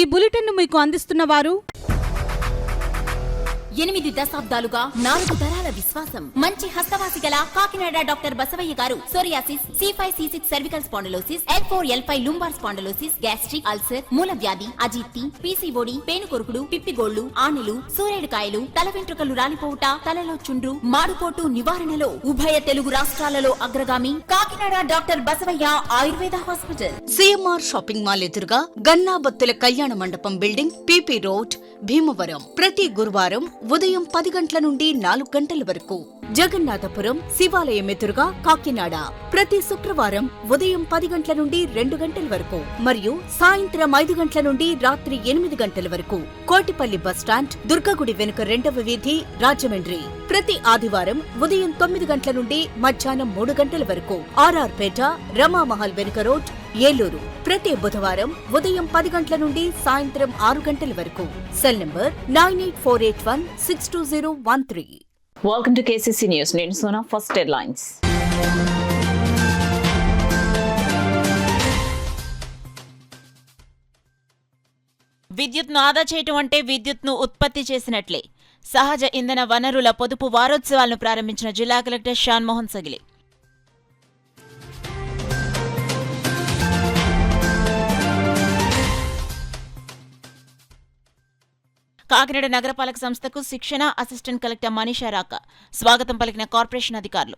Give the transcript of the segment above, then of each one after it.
ఈ బులెటిన్ను మీకు అందిస్తున్న వారు 8 దశాబ్దాలుగా 4 తరాల విశ్వాసం. మంచి హస్తవాసి గల Kakinada doctor Basavayya garu psoriasis, C5C6 cervical spondylosis, L4L5 lumbar spondylosis, gastric ulcer, మూల వ్యాధి, అజీర్తి, PCOD, పేనుకొరుకుడు, పిప్పిగోళ్లు, ఆనెలు, సూరేడుకాయలు, తల వెంట్రుకలు రాలిపోవుట, తలలో చుండ్రు, మాడుకోటు నివారణలో ఉభయ తెలుగు రాష్ట్రాలలో అగ్రగామి Kakinada doctor Basavayya Ayurveda hospital. CMR shopping mall ఎదురుగా గన్నాబత్తుల కళ్యాణ మండపం బిల్డింగ్, PP రోడ్, భీమవరం. ప్రతి గురువారం ఉదయం 10 గంటల నుండి 4 గంటల వరకు. జగన్నాథపురం శివాలయం ఎదురుగా కాకినాడ ప్రతి శుక్రవారం ఉదయం 10 గంటల నుండి 2 గంటల వరకు మరియు సాయంత్రం 5 గంటల నుండి రాత్రి 8 గంటల వరకు. కోటిపల్లి బస్టాండ్, దుర్గగుడి వెనుక 2వ వీధి, రాజమండ్రి. ప్రతి ఆదివారం ఉదయం 9 గంటల నుండి మధ్యాహ్నం 3 గంటల వరకు. RR పేట, రమామహల్ వెనుక రోడ్, ఏలూరు. ప్రతి బుధవారం ఉదయం 10 గంటల నుండి సాయంత్రం 6 గంటల వరకు. Cell number 9848162013. Welcome to KCC news. నేను సోనా. First headlines. విద్యుత్ను ఆదా చేయటం అంటే విద్యుత్ను ఉత్పత్తి చేసినట్లే. సహజ ఇంధన వనరుల పొదుపు వారోత్సవాలను ప్రారంభించిన జిల్లా కలెక్టర్ షాన్మోహన్ సగిలి. కాకినాడ నగరపాలక సంస్థకు శిక్షణ అసిస్టెంట్ కలెక్టర్ మనీషా రాక స్వాగతం పలికిన కార్పొరేషన్ అధికారులు.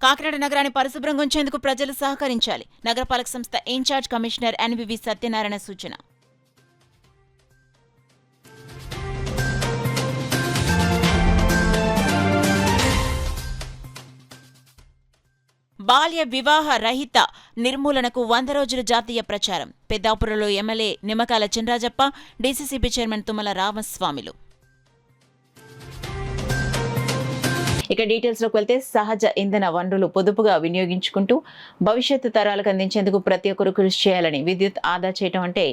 కాకినాడ నగరాన్ని పరిశుభ్రంగా ఉంచేందుకు ప్రజలు సహకరించాలి. నగరపాలక సంస్థ ఇన్ఛార్జ్ కమిషనర్ NVV సత్యనారాయణ సూచన. బాల్య వివాహ రహిత నిర్మూలనకు 100 రోజుల జాతీయ ప్రచారం. పెద్దాపురంలో MLA Nimmakayala Chinarajappa, DCCB chairman Tummala రామస్వామిలు. ఇక డీటెయిల్స్ లోకి వెళ్తే, సహజ ఇంధన వనరులు పొదుపుగా వినియోగించుకుంటూ భవిష్యత్తు తరాలకు అందించేందుకు ప్రతి ఒక్కరూ కృషి చేయాలని, విద్యుత్ ఆదా చేయడం అంటే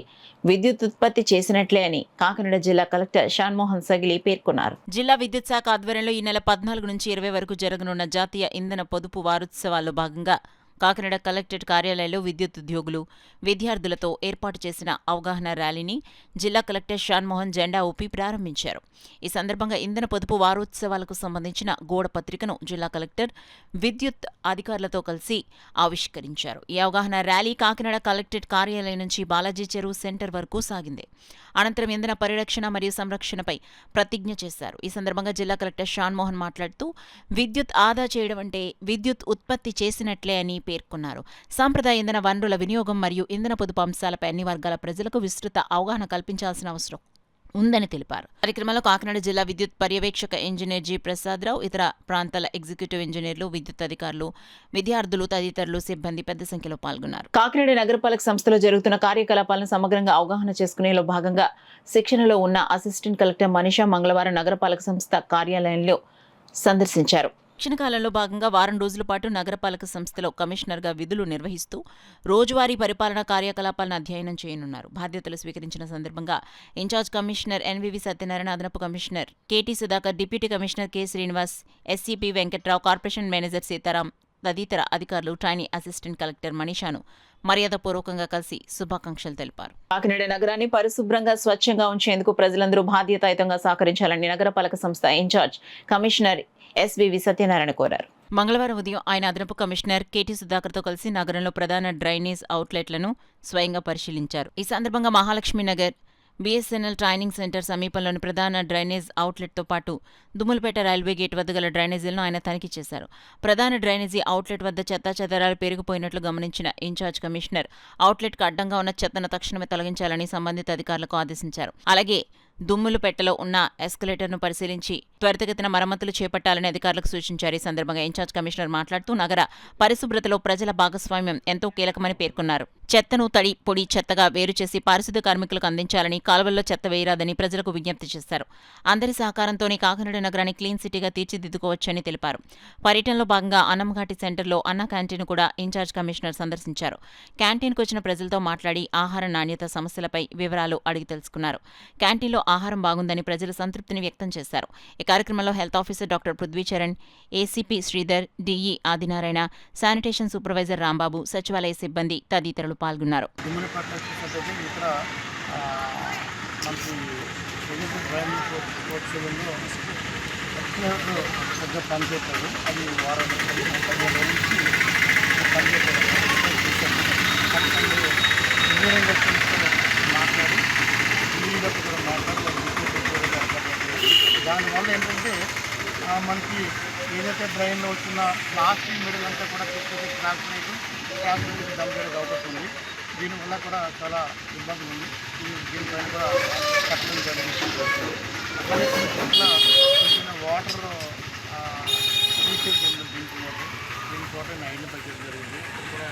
విద్యుత్ ఉత్పత్తి చేసినట్లే అని కాకినాడ జిల్లా కలెక్టర్ షాన్మోహన్ సగిలి పేర్కొన్నారు. జిల్లా విద్యుత్ శాఖ ఆధ్వర్యంలో ఈ నెల 14 నుంచి 20 వరకు జరగనున్న జాతీయ ఇంధన పొదుపు వారోత్సవాల్లో భాగంగా కాకినాడ కలెక్టరేట్ కార్యాలయంలో విద్యుత్ ఉద్యోగులు, విద్యార్థులతో ఏర్పాటు చేసిన అవగాహన ర్యాలీని జిల్లా కలెక్టర్ షాన్మోహన్ జెండా ఊపి ప్రారంభించారు. ఈ సందర్భంగా ఇంధన పొదుపు వారోత్సవాలకు సంబంధించిన గోడ పత్రికను జిల్లా కలెక్టర్ విద్యుత్ అధికారులతో కలిసి ఆవిష్కరించారు. ఈ అవగాహన ర్యాలీ కాకినాడ కలెక్టరేట్ కార్యాలయం నుంచి బాలాజీ చెరువు సెంటర్ వరకు సాగింది. అనంతరం ఇంధన పరిరక్షణ మరియు సంరక్షణపై ప్రతిజ్ఞ చేశారు. ఈ సందర్భంగా జిల్లా కలెక్టర్ షాన్మోహన్ మాట్లాడుతూ, విద్యుత్ ఆదా చేయడం అంటే విద్యుత్ ఉత్పత్తి చేసినట్లే అని పేర్కొన్నారు. సాంప్రదాయ ఇంధన వనరుల వినియోగం మరియు ఇంధన పొదుపు అంశాలపై అన్ని వర్గాల ప్రజలకు విస్తృత అవగాహన కల్పించాల్సిన అవసరం ఉందని తెలిపారు. కార్యక్రమంలో కాకినాడ జిల్లా విద్యుత్ పర్యవేక్షక ఇంజనీర్ G. ప్రసాదరావు, ఇతర ప్రాంతాల ఎగ్జిక్యూటివ్ ఇంజనీర్లు, విద్యుత్ అధికారులు, విద్యార్థులు తదితరులు సిబ్బంది పెద్ద సంఖ్యలో పాల్గొన్నారు. కాకినాడ నగరపాలక సంస్థలో జరుగుతున్న కార్యకలాపాలను సమగ్రంగా అవగాహన చేసుకునేలో భాగంగా శిక్షణలో ఉన్న అసిస్టెంట్ కలెక్టర్ మనీషా మంగళవారం నగరపాలక సంస్థ కార్యాలయంలో సందర్శించారు. శిక్షణ కాలంలో భాగంగా వారం రోజుల పాటు నగరపాలక సంస్థలో కమిషనర్గా విధులు నిర్వహిస్తూ రోజువారీ పరిపాలనా కార్యకలాపాలను అధ్యయనం చేయనున్నారు. బాధ్యతలు స్వీకరించిన సందర్భంగా ఇన్ఛార్జ్ కమిషనర్ NVV సత్యనారాయణ, అదనపు commissioner KT Sudhakar, deputy commissioner K. Srinivas, SCP Venkatrao, corporation manager Sitaram తదితర అధికారులు ట్రైనీ అసిస్టెంట్ కలెక్టర్ మనీషాను మర్యాదపూర్వకంగా కలిసి శుభాకాంక్షలు తెలిపారు. కాకినాడ నగరాన్ని పరిశుభ్రంగా, స్వచ్ఛంగా ఉంచేందుకు ప్రజలందరూ బాధ్యతాయుతంగా సహకరించాలని నగరపాలక సంస్థ ఇన్ఛార్జ్ కమిషనర్ SVV సత్యనారాయణ కోరారు. మంగళవారం ఉదయం ఆయన అదనపు కమిషనర్ KT సుధాకర్తో కలిసి నగరంలో ప్రధాన డ్రైనేజ్ అవుట్లెట్లను స్వయంగా పరిశీలించారు. ఈ సందర్భంగా Mahalakshmi Nagar BSNL training centre సమీపంలోని ప్రధాన డ్రైనేజ్ అవుట్లెట్తో పాటు దుమ్ములపేట రైల్వే గేట్ వద్ద గల డ్రైనేజీలను ఆయన తనిఖీ చేశారు. ప్రధాన డ్రైనేజీ అవుట్లెట్ వద్ద చెత్తాచెదరాలు పెరిగిపోయినట్లు గమనించిన ఇన్ఛార్జ్ కమిషనర్ అవుట్లెట్కు అడ్డంగా ఉన్న చెత్తను తక్షణమే తొలగించాలని సంబంధిత అధికారులకు ఆదేశించారు. అలాగే దుమ్ములపెట్టలో ఉన్న ఎస్కలేటర్ను పరిశీలించి త్వరితగతిన మరమ్మతులు చేపట్టాలని అధికారులకు సూచించారు. ఈ సందర్భంగా ఇన్ఛార్జ్ కమిషనర్ మాట్లాడుతూ, నగర పరిశుభ్రతలో ప్రజల భాగస్వామ్యం ఎంతో కీలకమని పేర్కొన్నారు. చెత్తను తడి, పొడి చెత్తగా వేరు చేసి పారిశుద్ధ్య కార్మికులకు అందించాలని, కాలువల్లో చెత్త వేయరాదని ప్రజలకు విజ్ఞప్తి చేశారు. అందరి సహకారంతోనే కాకినాడ నగరాన్ని క్లీన్ సిటీగా తీర్చిదిద్దుకోవచ్చని తెలిపారు. పర్యటనలో భాగంగా అన్నంఘాటి సెంటర్లో అన్న క్యాంటీన్ కూడా ఇన్ఛార్జ్ కమిషనర్ సందర్శించారు. క్యాంటీన్కు వచ్చిన ప్రజలతో మాట్లాడి ఆహార నాణ్యత సమస్యలపై వివరాలు అడిగి తెలుసుకున్నారు. క్యాంటీన్లో ఆహారం బాగుందని ప్రజలు సంతృప్తిని వ్యక్తం చేశారు. ఈ కార్యక్రమంలో health officer doctor Prithvi Charan, ACP Sridhar, DE Adinarayana, sanitation supervisor Rambabu, సచివాలయ సిబ్బంది తదితరులు పాల్గొన్నారు. పనిచేస్తారు. అది వారం 15 రోజుల నుంచి పనిచేస్తారు. ఇంజనీరింగ్ మాట్లాడి వీళ్ళతో కూడా దానివల్ల ఏంటంటే మనకి ఏదైతే డ్రైన్లో వచ్చిన ప్లాస్టిక్ మెడల్ అంతా కూడా ట్రాన్స్పోర్ట్ డమ్ చేయడానికి అవకాశం ఉంది. దీనివల్ల కూడా చాలా ఇబ్బంది ఉంది. దీనిపైన కూడా కట్టడం జరిగింది. అలాగే కొన్ని చోట్ల వాటర్ లీకేజ్ ఉంది. దీని చోట ఐదు బడ్జెట్ జరిగింది. కూడా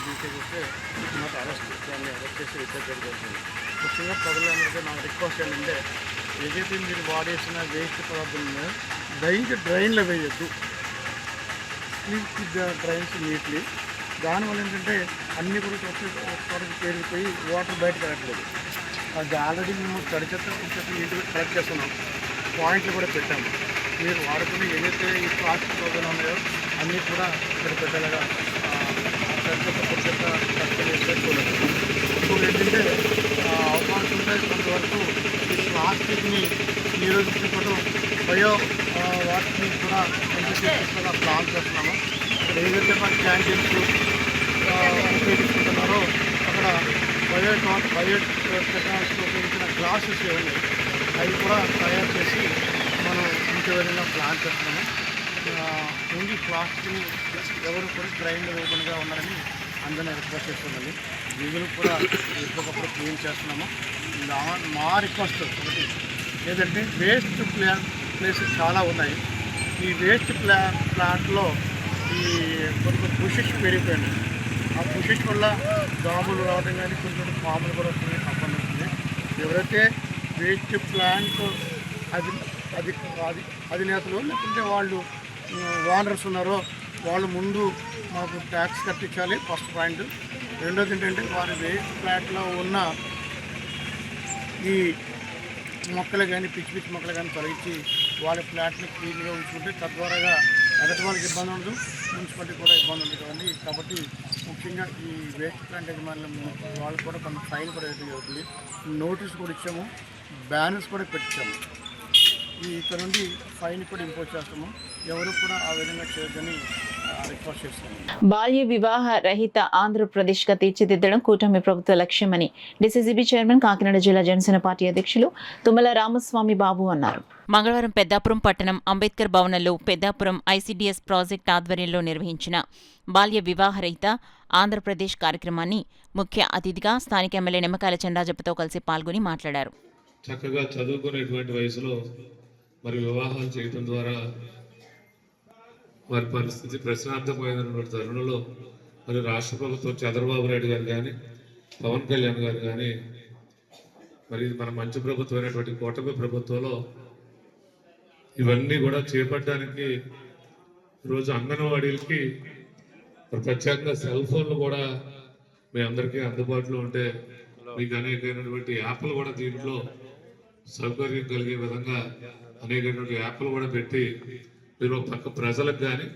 లీకేజ్ వస్తే మాకు అరెస్ట్ చేసి రిపోర్ట్ జరుగుతుంది. ముఖ్యంగా ప్రజలందరికీ నాకు రిక్వెస్ట్ ఏంటంటే ఏదైతే మీరు వాడేసిన వేస్ట్ పదార్థాలను దయచేసి డ్రైన్లో వేయద్దు. Please drains neatly. దానివల్ల ఏంటంటే అన్నీ కూడా త్వరగా పేరుకుపోయి వాటర్ బయటకు వెళ్ళట్లేదు. అది ఆల్రెడీ మేము తడి చెత్త నీట్గా కలెక్ట్ చేస్తున్నాం. పాయింట్లు కూడా పెట్టాము. మీరు వాడుకుని ఏదైతే ఈ ప్లాస్టిక్ ప్రోగ్రామ్ ఉన్నాయో అన్నీ కూడా ఇక్కడ పెట్టేలాగా తడి చెత్త పొడి చెత్త కలెక్ట్ చూడండి. ఇప్పుడు ఏంటంటే అవకాశం ఉంటే కొంతవరకు ఈ ప్లాస్టిక్ని నిరోధించుకోవడం బయో వాటిని కూడా తీసుకుని ప్లాన్ చేస్తున్నాము. ఇక్కడ ఏదైతే మన క్యాంటీన్స్ ఉపయోగిస్తున్నారో అక్కడ బయోటెక్నాలజీకి ఉపయోగించిన గ్లాసెస్ ఇవన్నీ అవి కూడా తయారు చేసి మనం ఇంటి విధంగా ప్లాన్ చేస్తున్నాము. ఓన్లీ ప్లాస్టిక్ని ఎవరు కూడా డ్రైన్లో ఓపెన్గా ఉన్నారని అందరినీ రిక్వెస్ట్ చేస్తుందండి. వీళ్ళు కూడా ఎప్పటికప్పుడు క్లీన్ చేస్తున్నాము. మా రిక్వెస్ట్ ఒకటి ఏదంటే వేస్ట్ ప్లేసెస్ చాలా ఉన్నాయి. ఈ వేస్ట్ ప్లాంట్లో ఈ కొన్ని బుషెస్ పెరిగిపోయింది. ఆ బుషెస్ వల్ల దోమలు రావడం కానీ కొంచెం పాములు కూడా వస్తుంది, కంపల్సరీ వస్తుంది. ఎవరైతే వేస్ట్ ప్లాంట్ అధినేతలు లేకుంటే వాళ్ళు ఓనర్స్ ఉన్నారో వాళ్ళు ముందు మాకు ట్యాక్స్ కట్టించాలి. First point. రెండోది ఏంటంటే వారి వేస్ట్ ప్లాంట్లో ఉన్న ఈ మొక్కలు కానీ పిచ్చి మొక్కలు కానీ తొలగించి వాళ్ళ ఫ్లాట్ని క్లీన్గా ఉంచుకుంటే తద్వారాగా ఎదటి వాళ్ళకి ఇబ్బంది ఉండదు, మున్సిపాలిటీ కూడా ఇబ్బంది ఉండదు కదండి. కాబట్టి ముఖ్యంగా ఈ వేస్ట్ ప్లాంట్ యజమానులు వాళ్ళు కూడా కొంత ఫైన్ కూడా వేయడం జరుగుతుంది. నోటీస్ కూడా ఇచ్చాము, బ్యానర్స్ కూడా పెట్టాము. ఇక్కడ నుండి ఫైన్ కూడా ఇంపోజ్ చేస్తాము. ఎవరు కూడా ఆ విధంగా చేయొద్దని రిక్వెస్ట్ చేస్తాము. బాల్య వివాహ రహిత ఆంధ్రప్రదేశ్గా తీర్చిదిద్దడం కూటమి ప్రభుత్వ లక్ష్యమని డీసీసీబీ చైర్మన్, కాకినాడ జిల్లా జనసేన పార్టీ అధ్యక్షులు తుమ్మల రామస్వామి బాబు అన్నారు. మంగళవారం పెద్దాపురం పట్టణం అంబేద్కర్ భవనంలో పెద్దాపురం ఐసీడీఎస్ ప్రాజెక్ట్ ఆధ్వర్యంలో నిర్వహించిన బాల్య వివాహరహిత ఆంధ్రప్రదేశ్ కార్యక్రమాన్ని ముఖ్య అతిథిగా స్థానిక ఎమ్మెల్యే నిమ్మకాయల చెండాజప్పతో కలిసి పాల్గొని మాట్లాడారు. చక్కగా చదువుకునేటువంటి వయసులో మరి వివాహాలు చేయడం ద్వారా వారి పరిస్థితి ప్రశ్నార్థమైనటువంటి తరుణంలో మరి రాష్ట్ర ప్రభుత్వం చంద్రబాబు నాయుడు గారు కానీ పవన్ కళ్యాణ్ గారు కానీ మరి మన మంచి ప్రభుత్వం అయినటువంటి కూటమి ప్రభుత్వంలో ఇవన్నీ కూడా చేపట్టడానికి ఈరోజు అంగన్వాడీలకి ప్రత్యేకంగా సెల్ ఫోన్లు కూడా మీ అందరికీ అందుబాటులో ఉంటే మీకు అనేకమైనటువంటి యాప్లు కూడా దీంట్లో సౌకర్యం కలిగే విధంగా అనేకమైనటువంటి యాప్లు కూడా పెట్టి మీరు ఒక పక్క ప్రజలకు కానీ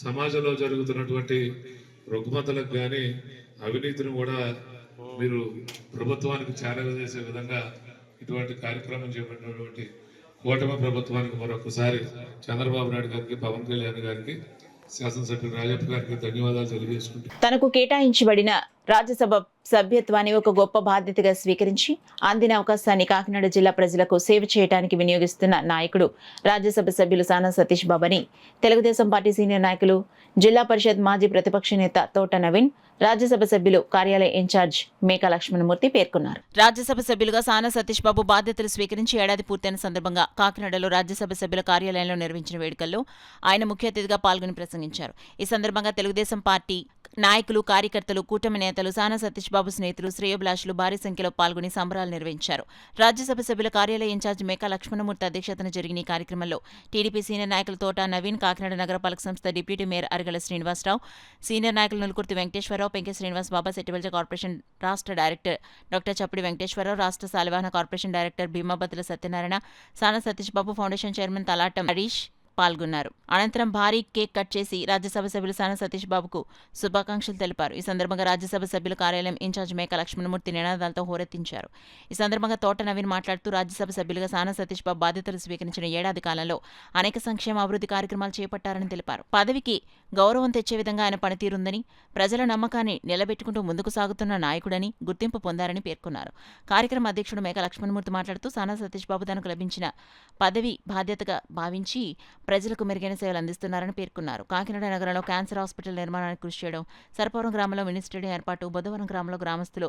సమాజంలో జరుగుతున్నటువంటి రుగ్మతలకు కానీ అవినీతిని కూడా మీరు ప్రభుత్వానికి చేరవేసే విధంగా ఇటువంటి కార్యక్రమం చేపట్టినటువంటి కూటమి ప్రభుత్వానికి మరొకసారి చంద్రబాబు నాయుడు గారికి, పవన్ కళ్యాణ్ గారికి, శాసనసభ్యులు రాజప్ప గారికి ధన్యవాదాలు తెలియజేసుకుంటున్నాను. తనకు కేటాయించబడిన రాజ్యసభ సభ్యత్వాన్ని ఒక గొప్ప బాధ్యతగా స్వీకరించి అందిన అవకాశాన్ని కాకినాడ జిల్లా ప్రజలకు సేవ చేయడానికి వినియోగిస్తున్న నాయకుడు రాజ్యసభ సభ్యులు సానా సతీష్ బాబుని తెలుగుదేశం పార్టీ సీనియర్ నాయకులు, జిల్లా పరిషత్ మాజీ ప్రతిపక్ష నేత తోట నవీన్, రాజ్యసభ సభ్యులు కార్యాలయ ఇన్ఛార్జ్ మేకా లక్ష్మణమూర్తి పేర్కొన్నారు. రాజ్యసభ సభ్యులుగా సానా సతీష్ బాబు బాధ్యతలు స్వీకరించి ఏడాది పూర్తయిన సందర్భంగా కాకినాడలో రాజ్యసభ సభ్యుల కార్యాలయంలో నిర్వహించిన వేడుకల్లో ఆయన ముఖ్య అతిథిగా పాల్గొని ప్రసంగించారు. ఈ సందర్భంగా తెలుగుదేశం పార్టీ నాయకులు, కార్యకర్తలు, కూటమి నేతలు, సానా సతీష్ బాబు స్నేహితులు, శ్రేయోభిలాషులు భారీ సంఖ్యలో పాల్గొని సంబరాలు నిర్వహించారు. రాజ్యసభ సభ్యుల కార్యాలయ ఇన్ఛార్జి మేకా లక్ష్మణమూర్తి అధ్యక్షతన జరిగిన ఈ కార్యక్రమంలో టీడీపీ సీనియర్ నాయకులు తోట నవీన్, కాకినాడ నగరపాలక సంస్థ డిప్యూటీ మేయర్ అరగల శ్రీనివాసరావు, సీనియర్ నాయకులు నులుకుర్తి వెంకటేశ్వరరావు, పెంకె శ్రీనివాస్ బాబా, సెట్టిబల్జ కార్పొరేషన్ రాష్ట్ర డైరెక్టర్ డాక్టర్ చప్పిడి వెంకటేశ్వరరావు, రాష్ట్ర శాలివాహన కార్పొరేషన్ డైరెక్టర్ భీమాబత్తుల సత్యనారాయణ, సానా సతీష్ బాబు ఫౌండేషన్ చైర్మన్ తలాటం హరీష్ పాల్గొన్నారు. అనంతరం భారీ కేక్ కట్ చేసి రాజ్యసభ సభ్యులు సానా సతీష్ బాబుకు శుభాకాంక్షలు తెలిపారు. ఈ సందర్భంగా రాజ్యసభ సభ్యుల కార్యాలయం ఇన్ఛార్జ్ మేకా లక్ష్మణమూర్తి నినాదాలతో హోరెత్తించారు. ఈ సందర్భంగా తోట నవీన్ మాట్లాడుతూ రాజ్యసభ సభ్యులుగా సానా సతీష్ బాబు బాధ్యతలు స్వీకరించిన ఏడాది కాలంలో అనేక సంక్షేమ అభివృద్ధి కార్యక్రమాలు చేపట్టారని తెలిపారు. పదవికి గౌరవం తెచ్చే విధంగా ఆయన పనితీరుందని, ప్రజల నమ్మకాన్ని నిలబెట్టుకుంటూ ముందుకు సాగుతున్న నాయకుడని గుర్తింపు పొందారని పేర్కొన్నారు. కార్యక్రమ అధ్యక్షుడు మేకా లక్ష్మణమూర్తి మాట్లాడుతూ సానా సతీష్ బాబు తనకు లభించిన పదవి బాధ్యతగా భావించి ప్రజలకు మెరుగైన సేవలు అందిస్తున్నారని పేర్కొన్నారు. కాకినాడ నగరంలో క్యాన్సర్ హాస్పిటల్ నిర్మాణానికి కృషి చేయడం, సర్పవరం గ్రామంలో మినీ స్టేడియం ఏర్పాటు, బుధవరం గ్రామంలో గ్రామస్తులు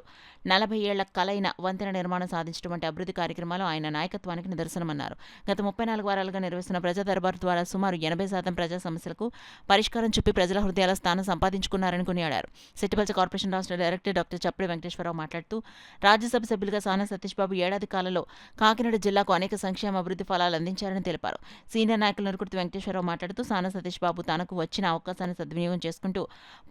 40 ఏళ్ల కలైన వంతెన నిర్మాణం సాధించడం వంటి అభివృద్ధి కార్యక్రమాలు ఆయన నాయకత్వానికి నిదర్శనమన్నారు. గత 34 వారాలుగా నిర్వహిస్తున్న ప్రజా దర్బారు ద్వారా సుమారు 80% ప్రజా సమస్యలకు పరిష్కారం చూపి ప్రజల హృదయాల స్థానం సంపాదించుకున్నారని కొనియాడారు. సెట్టిబల్జ కార్పొరేషన్ రాష్ట్ర డైరెక్టర్ డాక్టర్ చప్పిడి వెంకటేశ్వరరావు మాట్లాడుతూ రాజ్యసభ సభ్యులుగా సానా సతీష్ బాబు ఏడాది కాలంలో కాకినాడ జిల్లాకు అనేక సంక్షేమ అభివృద్ధి ఫలాలు అందించారని తెలిపారు. సీనియర్ నాయకులు నులుకుర్తి వెంకటేశ్వరరావు మాట్లాడుతూ సానా సతీష్ బాబు తనకు వచ్చిన అవకాశాన్ని సద్వినియోగం చేసుకుంటూ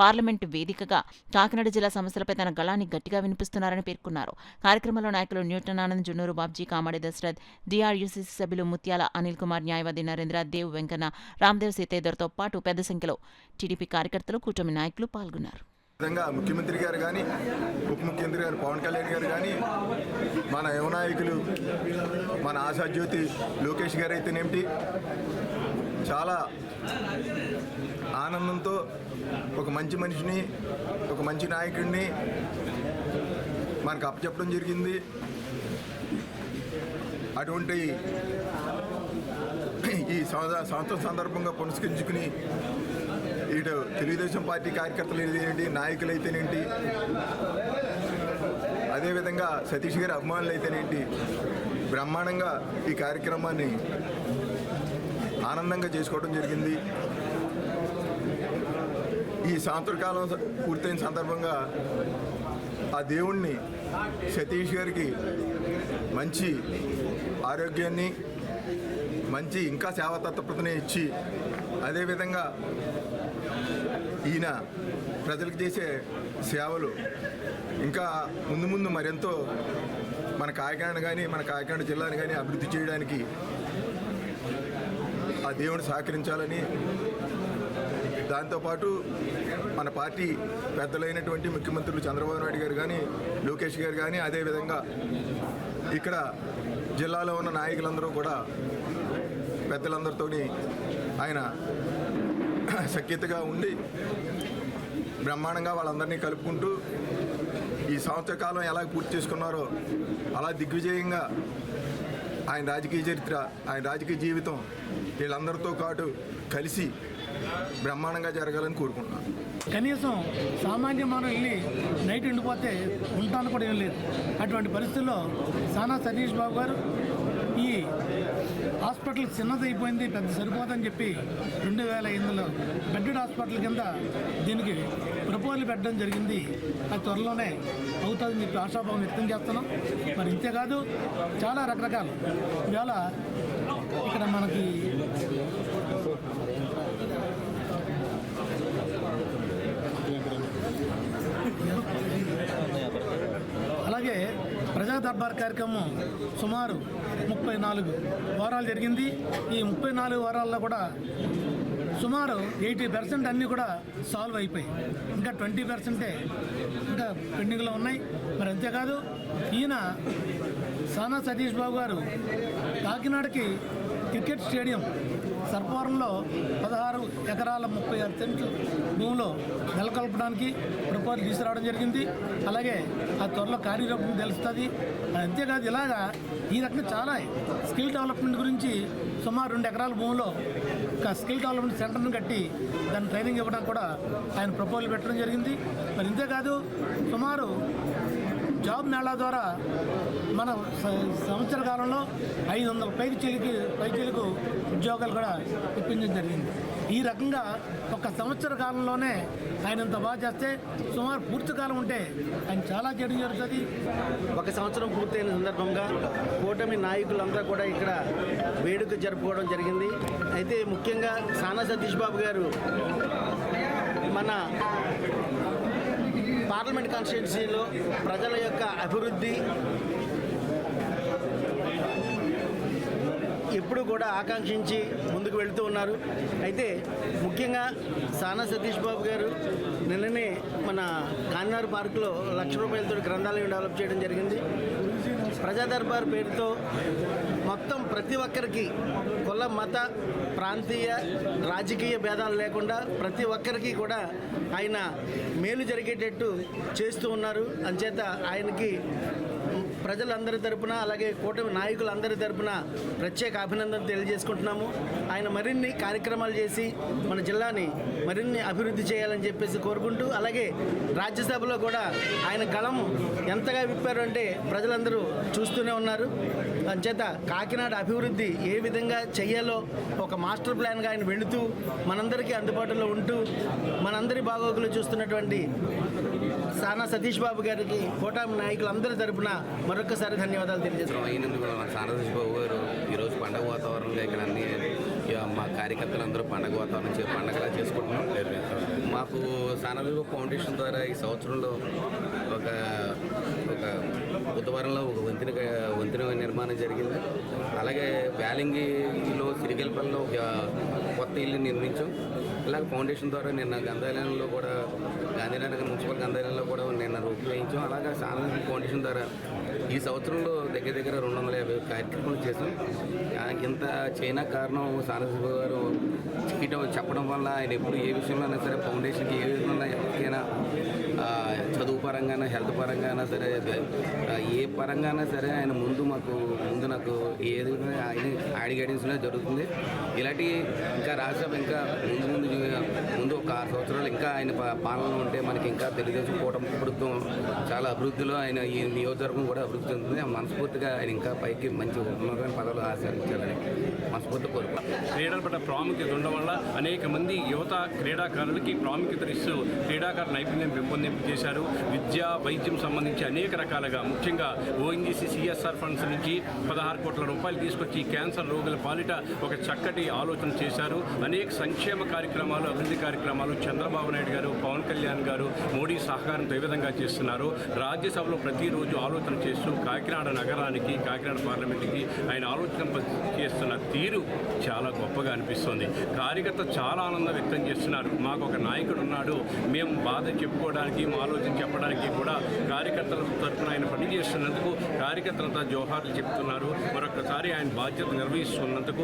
పార్లమెంటు వేదికగా కాకినాడ జిల్లా సమస్యలపై తన గళాన్ని గట్టిగా వినిపిస్తున్నారని పేర్కొన్నారు. కార్యక్రమంలో నాయకులు న్యూటన్ ఆనంద్, జున్నూరు బాబ్జీ, కామాడి దశరథ్, డిఆర్యూసీసీ సభ్యులు ముత్యాల అనిల్ కుమార్, న్యాయవాది నరేంద్ర, దేవ్ వెంకన్న, రామ్దేవ్ సీతయ్యతో పాటు పెద్ద సంఖ్యలో టీడీపీ కార్యకర్తలు, కూటమి నాయకులు పాల్గొన్నారు. విధంగా ముఖ్యమంత్రి గారు కానీ, ఉప ముఖ్యమంత్రి గారు పవన్ కళ్యాణ్ గారు కానీ, మన యువ నాయకులు మన ఆశాజ్యోతి లోకేష్ గారు అయితేనేమిటి చాలా ఆనందంతో ఒక మంచి మనిషిని, ఒక మంచి నాయకుడిని మనకు అప్పచెప్పడం జరిగింది. అటువంటి ఈ సంవత్సరం సందర్భంగా పురస్కరించుకుని ఇటు తెలుగుదేశం పార్టీ కార్యకర్తలు ఏంటి, నాయకులు అయితేనేంటి, అదేవిధంగా సతీష్ గారి అభిమానులు అయితేనేంటి బ్రహ్మాండంగా ఈ కార్యక్రమాన్ని ఆనందంగా చేసుకోవడం జరిగింది. ఈ సంవత్సరకాలం పూర్తయిన సందర్భంగా ఆ దేవుణ్ణి సతీష్ గారికి మంచి ఆరోగ్యాన్ని, మంచి ఇంకా సేవాతత్పరతని ఇచ్చి, అదేవిధంగా ఈయన ప్రజలకు చేసే సేవలు ఇంకా ముందు ముందు మరెంతో మన కాకినాడ కానీ, మన కాకినాడ జిల్లాని కానీ అభివృద్ధి చేయడానికి ఆ దేవుడు సహకరించాలని, దాంతోపాటు మన పార్టీ పెద్దలైనటువంటి ముఖ్యమంత్రులు చంద్రబాబు నాయుడు గారు కానీ, లోకేష్ గారు కానీ, అదేవిధంగా ఇక్కడ జిల్లాలో ఉన్న నాయకులందరూ కూడా పెద్దలందరితో ఆయన సఖ్యతగా ఉండి బ్రహ్మాండంగా వాళ్ళందరినీ కలుపుకుంటూ ఈ సంవత్సర కాలం ఎలా పూర్తి చేసుకున్నారో అలా దిగ్విజయంగా ఆయన రాజకీయ చరిత్ర, ఆయన రాజకీయ జీవితం వీళ్ళందరితో పాటు కలిసి బ్రహ్మాండంగా జరగాలని కోరుకుంటున్నాను. కనీసం సామాన్య మనం వెళ్ళి నైట్ ఉండిపోతే ఉంటాను కూడా ఏం లేదు. అటువంటి పరిస్థితుల్లో సానా సతీష్ బాబు గారు ఈ హాస్పిటల్ చిన్నదైపోయింది, పెద్ద సరిపోదని చెప్పి 2008లో బెడ్డెడ్ హాస్పిటల్ కింద దీనికి ప్రపోజల్ పెట్టడం జరిగింది. అది త్వరలోనే అవుతుందని చెప్పి ఆశాభావం వ్యక్తం చేస్తున్నాం. మరి ఇంతేకాదు చాలా రకరకాలు ఇవాళ ఇక్కడ మనకి అలాగే ప్రజా దర్బార్ కార్యక్రమం సుమారు 34 వారాలు జరిగింది. ఈ 34 వారాల్లో కూడా సుమారు 80% అన్నీ కూడా సాల్వ్ అయిపోయి, ఇంకా 20% ఇంకా పెండింగ్లో ఉన్నాయి. మరి అంతేకాదు ఈయన సానా సతీష్ బాబు గారు కాకినాడకి క్రికెట్ స్టేడియం సర్పవరంలో 16 ఎకరాల 36 సెంట్లు భూమిలో నెలకొల్పడానికి ప్రపోజల్ తీసుకురావడం జరిగింది. అలాగే ఆ త్వరలో కార్యరూపం తెలుస్తుంది. అంతేకాదు ఇలాగా ఈ రకంగా చాలా స్కిల్ డెవలప్మెంట్ గురించి సుమారు 2 ఎకరాల భూమిలో ఒక స్కిల్ డెవలప్మెంట్ సెంటర్ను కట్టి దాన్ని ట్రైనింగ్ ఇవ్వడానికి కూడా ఆయన ప్రపోజల్ పెట్టడం జరిగింది. మరి ఇంతేకాదు సుమారు జాబ్ మేళా ద్వారా మన సంవత్సర కాలంలో 500 పైచిలకు ఉద్యోగాలు కూడా ఇప్పించడం జరిగింది. ఈ రకంగా ఒక సంవత్సర కాలంలోనే ఆయన ఇంత బాగా చేస్తే సుమారు పూర్తి కాలం ఉంటే ఆయన చాలా చేయడం జరుగుతుంది. ఒక సంవత్సరం పూర్తయిన సందర్భంగా కూటమి నాయకులంతా కూడా ఇక్కడ వేడుక జరుపుకోవడం జరిగింది. అయితే ముఖ్యంగా సానా సతీష్ బాబు గారు మన పార్లమెంట్ కాన్స్టిట్యున్సీలో ప్రజల యొక్క అభివృద్ధి ఎప్పుడు కూడా ఆకాంక్షించి ముందుకు వెళుతూ ఉన్నారు. అయితే ముఖ్యంగా సానా సతీష్ బాబు గారు నిన్ననే మన గాంధీనగర్ పార్కులో ₹1,00,000 గ్రంథాలయం డెవలప్ చేయడం జరిగింది. ప్రజా దర్బార్ పేరుతో మొత్తం ప్రతి ఒక్కరికి కుల మత ప్రాంతీయ రాజకీయ భేదాలు లేకుండా ప్రతి ఒక్కరికి కూడా ఆయన మేలు జరిగేటట్టు చేస్తూ ఉన్నారు. అంచేత ఆయనకి ప్రజలందరి తరపున అలాగే కూటమి నాయకులందరి తరపున ప్రత్యేక అభినందనలు తెలియజేసుకుంటున్నాము. ఆయన మరిన్ని కార్యక్రమాలు చేసి మన జిల్లాని మరిన్ని అభివృద్ధి చేయాలని చెప్పేసి కోరుకుంటూ, అలాగే రాజ్యసభలో కూడా ఆయన గళం ఎంతగా విప్పారు అంటే ప్రజలందరూ చూస్తూనే ఉన్నారు. అంచేత కాకినాడ అభివృద్ధి ఏ విధంగా చెయ్యాలో ఒక మాస్టర్ ప్లాన్గా ఆయన వెళుతూ మనందరికీ అందుబాటులో ఉంటూ మనందరి బాగోగులు చూస్తున్నటువంటి సానా సతీష్ బాబు గారికి కూటమి నాయకులందరి తరపున మరొకసారి ధన్యవాదాలు తెలియజేస్తున్నాం. అయినందుకు సానా సతీష్ బాబు గారు ఈరోజు పండగ వాతావరణంలో ఇక్కడ అన్ని మా కార్యకర్తలందరూ పండగ వాతావరణం పండగలా చేసుకుంటున్నాం. మాకు సానా సతీష్ బాబు ఫౌండేషన్ ద్వారా ఈ సంవత్సరంలో ఒక బుధవారంలో ఒక వంతెన నిర్మాణం జరిగింది. అలాగే వేలంగిలో సిరిగెల్పల్లో ఒక కొత్త ఇల్లు నిర్మించాం. ఇలాగ ఫౌండేషన్ ద్వారా నిన్న గ్రంథాలయంలో కూడా గాంధీనగర్ మున్సిపల్ గ్రంథాలయంలో కూడా నిన్న రూపొందించాం. అలాగే సానా ఫౌండేషన్ ద్వారా ఈ సంవత్సరంలో దగ్గర 250 కార్యక్రమాలు చేసాం. ఇంత చేయడానికి కారణం సానా గారు చెప్పడం వల్ల ఆయన ఎప్పుడు ఏ విషయంలో అయినా సరే ఫౌండేషన్కి ఏ విధంగా ఎవరికైనా చదువు పరంగానే హెల్త్ పరంగానా సరే ఏ పరంగానా సరే ఆయన ముందు నాకు ఏది ఆయన గైడెన్స్లో జరుగుతుంది. ఇలాంటి ఇంకా రాజ్యసభ ఇంకా ముందు ఒక 6 సంవత్సరాలు ఇంకా ఆయన పాలన ఉంటే మనకి ఇంకా తెలుగుదేశం కూటమి ప్రభుత్వం చాలా అభివృద్ధిలో ఆయన ఈ నియోజకవర్గం కూడా అభివృద్ధి చెందుతుంది. మనస్ఫూర్తిగా ఆయన ఇంకా పైకి మంచి ఉన్నతమైన పదవులు ఆశించాలని మనస్ఫూర్తి కోరుకుంటున్నాను. క్రీడల పట్ల ప్రాముఖ్యత ఉండడం వల్ల అనేక మంది యువత క్రీడాకారులకి ప్రాముఖ్యత ఇస్తూ క్రీడాకారుల నైపుణ్యం పెంపొందింపు చేశారు. విద్య వైద్యం సంబంధించి అనేక రకాలుగా ముఖ్యంగా ఓఎన్జీసీ సిఎస్ఆర్ ఫండ్స్ నుంచి 16 కోట్ల రూపాయలు తీసుకొచ్చి క్యాన్సర్ రోగుల పాలిట ఒక చక్కటి ఆలోచన చేశారు. అనేక సంక్షేమ కార్యక్రమాలు అభివృద్ధి కార్యక్రమాలు చంద్రబాబు నాయుడు గారు పవన్ కళ్యాణ్ గారు మోడీ సహకారంతో ఏ విధంగా చేస్తున్నారు. రాజ్యసభలో ప్రతిరోజు ఆలోచన చేస్తూ కాకినాడ నగరానికి కాకినాడ పార్లమెంట్కి ఆయన ఆలోచన చేస్తున్న తీరు చాలా గొప్పగా అనిపిస్తుంది. కార్యకర్త చాలా ఆనందం వ్యక్తం చేస్తున్నారు. మాకు ఒక నాయకుడు ఉన్నాడు, మేము బాధ చెప్పుకోవడానికి మా ఆలోచన చెప్పడానికి కూడా కార్యకర్తల తరఫున ఆయన పనిచేస్తున్నందుకు కార్యకర్తలంతా జోహార్లు చెప్తున్నారు. మరొకసారి ఆయన బాధ్యత నిర్వహిస్తున్నందుకు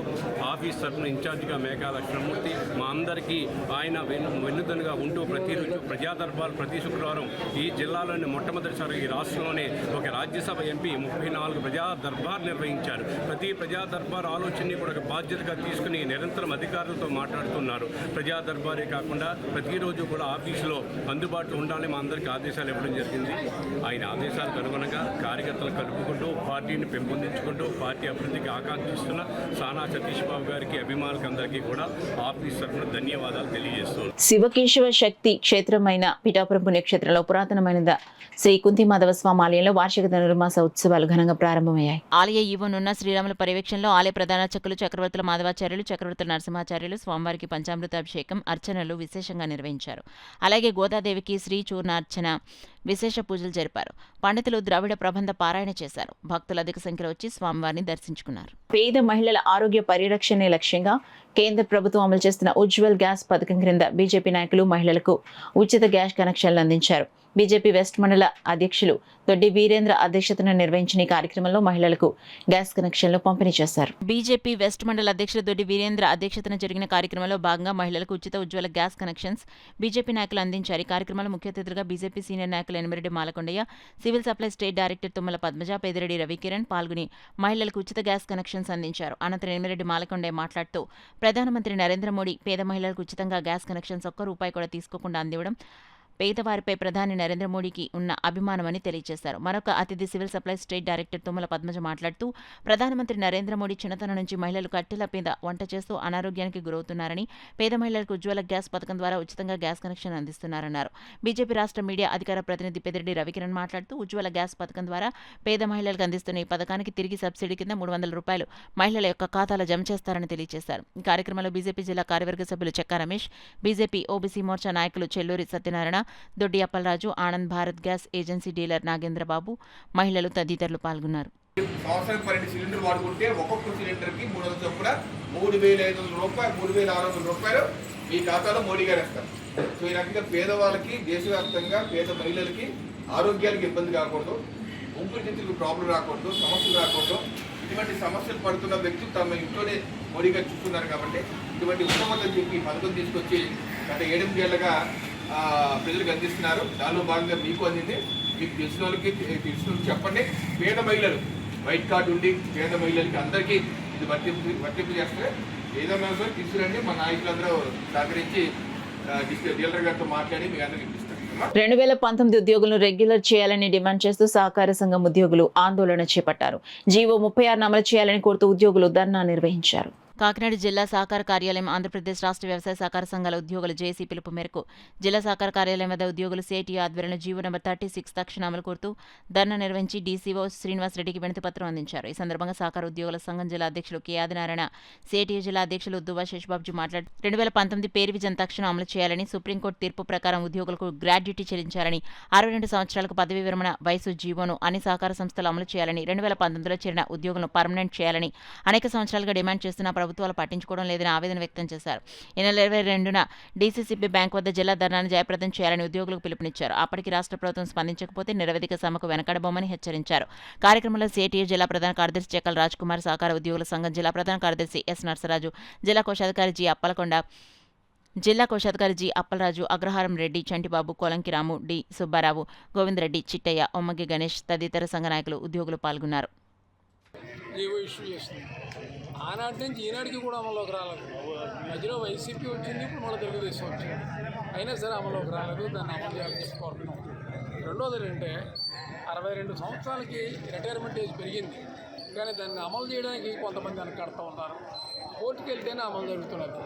ఆఫీస్ తరఫున ఇన్ఛార్జిగా మేఘా లక్ష్మణమూర్తి మా అందరికీ ఆయన వెన్నుదన్నుగా ఉంటూ ప్రతిరోజు ప్రజా దర్బార్ ప్రతి శుక్రవారం ఈ జిల్లాలోని మొట్టమొదటిసారి ఈ రాష్ట్రంలోనే ఒక రాజ్యసభ ఎంపీ 34 ప్రజా దర్బార్ నిర్వహించారు. ప్రతి ప్రజా దర్బార్ ఆలోచనని కూడా ఒక బాధ్యతగా తీసుకుని నిరంతరం అధికారులతో మాట్లాడుతున్నారు. ప్రజా దర్బారే కాకుండా ప్రతిరోజు కూడా ఆఫీసులో అందుబాటులో ఉండాలని మా అందరికీ ఆదేశాలు ఇవ్వడం జరిగింది. ఆయన ఆదేశాలకు అనుగుణంగా కార్యకర్తలు కలుపుకుంటూ పార్టీని పెంపొందించుకుంటూ పార్టీ అభివృద్ధికి ఆకాంక్షిస్తున్న సానా సతీష్ బాబు గారికి అభిమానులకు అందరికీ కూడా ఆఫీస్ తరఫున ధన్యవాదాలు తెలియజేస్తున్నారు. శివకేశవ శక్తి క్షేత్రమైన పిఠాపురం పుణ్యక్షేత్రంలో పురాతనమైన శ్రీ కుంతిమాధవ స్వామి ఆలయంలో వార్షిక ధనుర్మాస ఉత్సవాలు ఘనంగా ప్రారంభమయ్యాయి. ఆలయ ఈవోనున్న శ్రీరాముల పర్యవేక్షణలో ఆలయ ప్రధానార్చకులు చక్రవర్తుల మాధవాచార్యులు చక్రవర్తుల నరసింహాచార్యులు స్వామివారికి పంచామృతాభిషేకం అర్చనలు విశేషంగా నిర్వహించారు. అలాగే గోదాదేవికి శ్రీ చూర్ణార్చన విశేష పూజలు జరిపారు. పండితులు ద్రావిడ ప్రబంధ పారాయణ చేశారు. భక్తులు అధిక సంఖ్యలో వచ్చి స్వామివారిని దర్శించుకున్నారు. పేద మహిళల ఆరోగ్య పరిరక్షణే లక్ష్యంగా కేంద్ర ప్రభుత్వం అమలు చేస్తున్న ఉజ్వల్ గ్యాస్ పథకం క్రింద బీజేపీ నాయకులు మహిళలకు ఉచిత గ్యాస్ కనెక్షన్లు అందించారు. బీజేపీ వెస్ట్ మండల అధ్యక్షులు దొడ్డి వీరేంద్ర అధ్యక్షతన నిర్వహించిన ఈ కార్యక్రమంలో మహిళలకు గ్యాస్ కనెక్షన్లు పంపిణీ చేశారు. బీజేపీ వెస్ట్ మండల అధ్యక్షులు దొడ్డి వీరేంద్ర అధ్యక్షతన జరిగిన కార్యక్రమంలో భాగంగా మహిళలకు ఉచిత ఉజ్వల గ్యాస్ కనెక్షన్స్ బీజేపీ నాయకులు అందించారు. ఈ కార్యక్రమంలో ముఖ్య అతిథులుగా బీజేపీ సీనియర్ నాయకులు Enimireddy Malakondaiah, civil supply state director Tummala Padmaja, Peddireddy Ravikiran పాల్గొని మహిళలకు ఉచిత గ్యాస్ కనెక్షన్స్ అందించారు. అనంతరం ఎనిమిరెడ్డి మాలకొండయ్య మాట్లాడుతూ ప్రధానమంత్రి నరేంద్ర మోడీ పేద మహిళలకు ఉచితంగా గ్యాస్ కనెక్షన్స్ ఒక్క రూపాయి కూడా తీసుకోకుండా అందివ్వడం పేదవారిపై ప్రధాని నరేంద్ర మోడీకి ఉన్న అభిమానమని తెలియజేశారు. మరొక అతిథి civil supplies state director Tummala Padmaja మాట్లాడుతూ ప్రధానమంత్రి నరేంద్ర మోడీ చిన్నతనం నుంచి మహిళలు కట్టెల మీద వంట చేస్తూ అనారోగ్యానికి గురవుతున్నారని, పేద మహిళలకు ఉజ్వల గ్యాస్ పథకం ద్వారా ఉచితంగా గ్యాస్ కనెక్షన్ అందిస్తున్నారన్నారు. బీజేపీ రాష్ట్ర మీడియా అధికార ప్రతినిధి పెద్దిరెడ్డి రవికిరణ్ మాట్లాడుతూ ఉజ్వల గ్యాస్ పథకం ద్వారా పేద మహిళలకు అందిస్తున్న ఈ పథకానికి తిరిగి సబ్సిడీ కింద 300 రూపాయలు మహిళల యొక్క ఖాతాలో జమ చేస్తారని తెలియజేశారు. ఈ కార్యక్రమంలో బీజేపీ జిల్లా కార్యవర్గ సభ్యులు చెక్కా రమేష్, బీజేపీ ఓబీసీ మోర్చా నాయకులు చెల్లూరి సత్యనారాయణ, దొడ్డి Appalaraju, Anand Bharat gas agency dealer Nagendra Babu, మహిళలు తదితరులు పాల్గొన్నారు. సంవత్సరం 12 సిలిండర్ వాడుకుంటే ఒక్కొక్క సిలిండర్కి 300 చొప్పున 3,500 రూపాయలు 3,600 రూపాయలు మీ ఖాతాలో మోడీ గారు ఇస్తారు. సో ఈ రకంగా పేదవాళ్ళకి దేశవ్యాప్తంగా పేద మహిళలకి ఆరోగ్యానికి ఇబ్బంది కాకూడదు, ఊపిరితిత్తులకు ప్రాబ్లం రాకూడదు, సమస్యలు రాకూడదు. ఇటువంటి సమస్యలు పడుతున్న వ్యక్తులు తమ ఇంట్లోనే మోడీ గారు చూస్తున్నారు కాబట్టి ఇటువంటి ఉత్తమతని చెప్పి పథకం తీసుకొచ్చి గత 8 ఏళ్లుగా ప్రజలకు అందిస్తున్నారు. దానిలో భాగంగా మీకు అందింది. మీకు తెలిసిన వాళ్ళకి చెప్పండి. పేద మహిళలు వైట్ కార్డు ఉండి పేద మహిళలకి అందరికీ ఇది వర్తింపు చేస్తే ఏదైనా సరే తీసుకురండి. మా నాయకులందరూ సహకరించి డీలర్ గారితో మాట్లాడి మీ అందరికీ ఇప్పిస్తారు. 2019 ఉద్యోగులను రెగ్యులర్ చేయాలని డిమాండ్ చేస్తూ సహకార సంఘం ఉద్యోగులు ఆందోళన చేపట్టారు. జీవో 36 అమలు చేయాలని కోరుతూ ఉద్యోగులు ధర్నా నిర్వహించారు. కాకినాడ జిల్లా సహకార కార్యాలయం ఆంధ్రప్రదేశ్ రాష్ట్ర వ్యవసాయ సహకార సంఘాల ఉద్యోగుల జేఏసీ పిలుపు మేరకు జిల్లా సహకార కార్యాలయం వద్ద ఉద్యోగులు సిఐటి ఆధ్వర్యంలో జీవో నెంబర్ 36 తక్షణ అమలు కోరుతూ ధర్నా నిర్వహించి డీసీఓ శ్రీనివాసరెడ్డికి వినతిపత్రం అందించారు. ఈ సందర్భంగా సహకార ఉద్యోగుల సంఘం జిల్లా అధ్యక్షులు కె ఆదినారాయణ, సిఐటియు జిల్లా అధ్యక్షులు దువ్వా శేషబాబు మాట్లాడుతూ 2019 పేరు విజన్ తక్షణ అమలు చేయాలని, సుప్రీంకోర్టు తీర్పు ప్రకారం ఉద్యోగులకు గ్రాడ్యుటీ చెల్లించాలని, 62 సంవత్సరాలకు పదవీ విరమణ వయసు జీవోను అన్ని సహకార సంస్థలు అమలు చేయాలని, 2019లో చేరిన ఉద్యోగులను పర్మనెంట్ చేయాలని అనేక సంవత్సరాలుగా డిమాండ్ చేస్తున్న ప్రభుత్వాలు పట్టించుకోవడం లేదని ఆవేదన వ్యక్తం చేశారు. ఈ నెల 22న డీసీసీబీ బ్యాంక్ వద్ద జిల్లా ధర్నాను జయప్రదం చేయాలని ఉద్యోగులకు పిలుపునిచ్చారు. అప్పటికి రాష్ట్ర ప్రభుత్వం స్పందించకపోతే నిరవధిక సమ్మెకు వెనకడబోమని హెచ్చరించారు. కార్యక్రమంలో సిఐటియు జిల్లా ప్రధాన కార్యదర్శి చెక్కల రాజ్ కుమార్, సహకార ఉద్యోగుల సంఘం జిల్లా ప్రధాన కార్యదర్శి ఎస్ నర్సరాజు, జిల్లా కోశాధికారి జి అప్పలకొండ, జిల్లా కోశాధికారి జి అప్పలరాజు, అగ్రహారం రెడ్డి, చంటిబాబు, కోలంకిరాము, డి సుబ్బారావు, గోవిందరెడ్డి, చిట్టయ్య, ఒమ్మగి గణేష్ తదితర సంఘ నాయకులు ఉద్యోగులు పాల్గొన్నారు. ఆనాటి నుంచి ఈనాటికి కూడా అమల్లోకి రాలేదు. మధ్యలో వైసీపీ వచ్చింది, ఇప్పుడు మళ్ళీ తెలుగుదేశం వచ్చింది. అయినా సరే అమల్లోకి రాలేదు. దాన్ని అమలు చేయాలని కోరుతున్నాం. రెండోది ఏంటంటే 62 సంవత్సరాలకి రిటైర్మెంట్ ఏజ్ పెరిగింది, కానీ దాన్ని అమలు చేయడానికి కొంతమంది వెనకాడుతూ ఉన్నారు. కోర్టుకు వెళ్తేనే అమలు జరుగుతున్నది.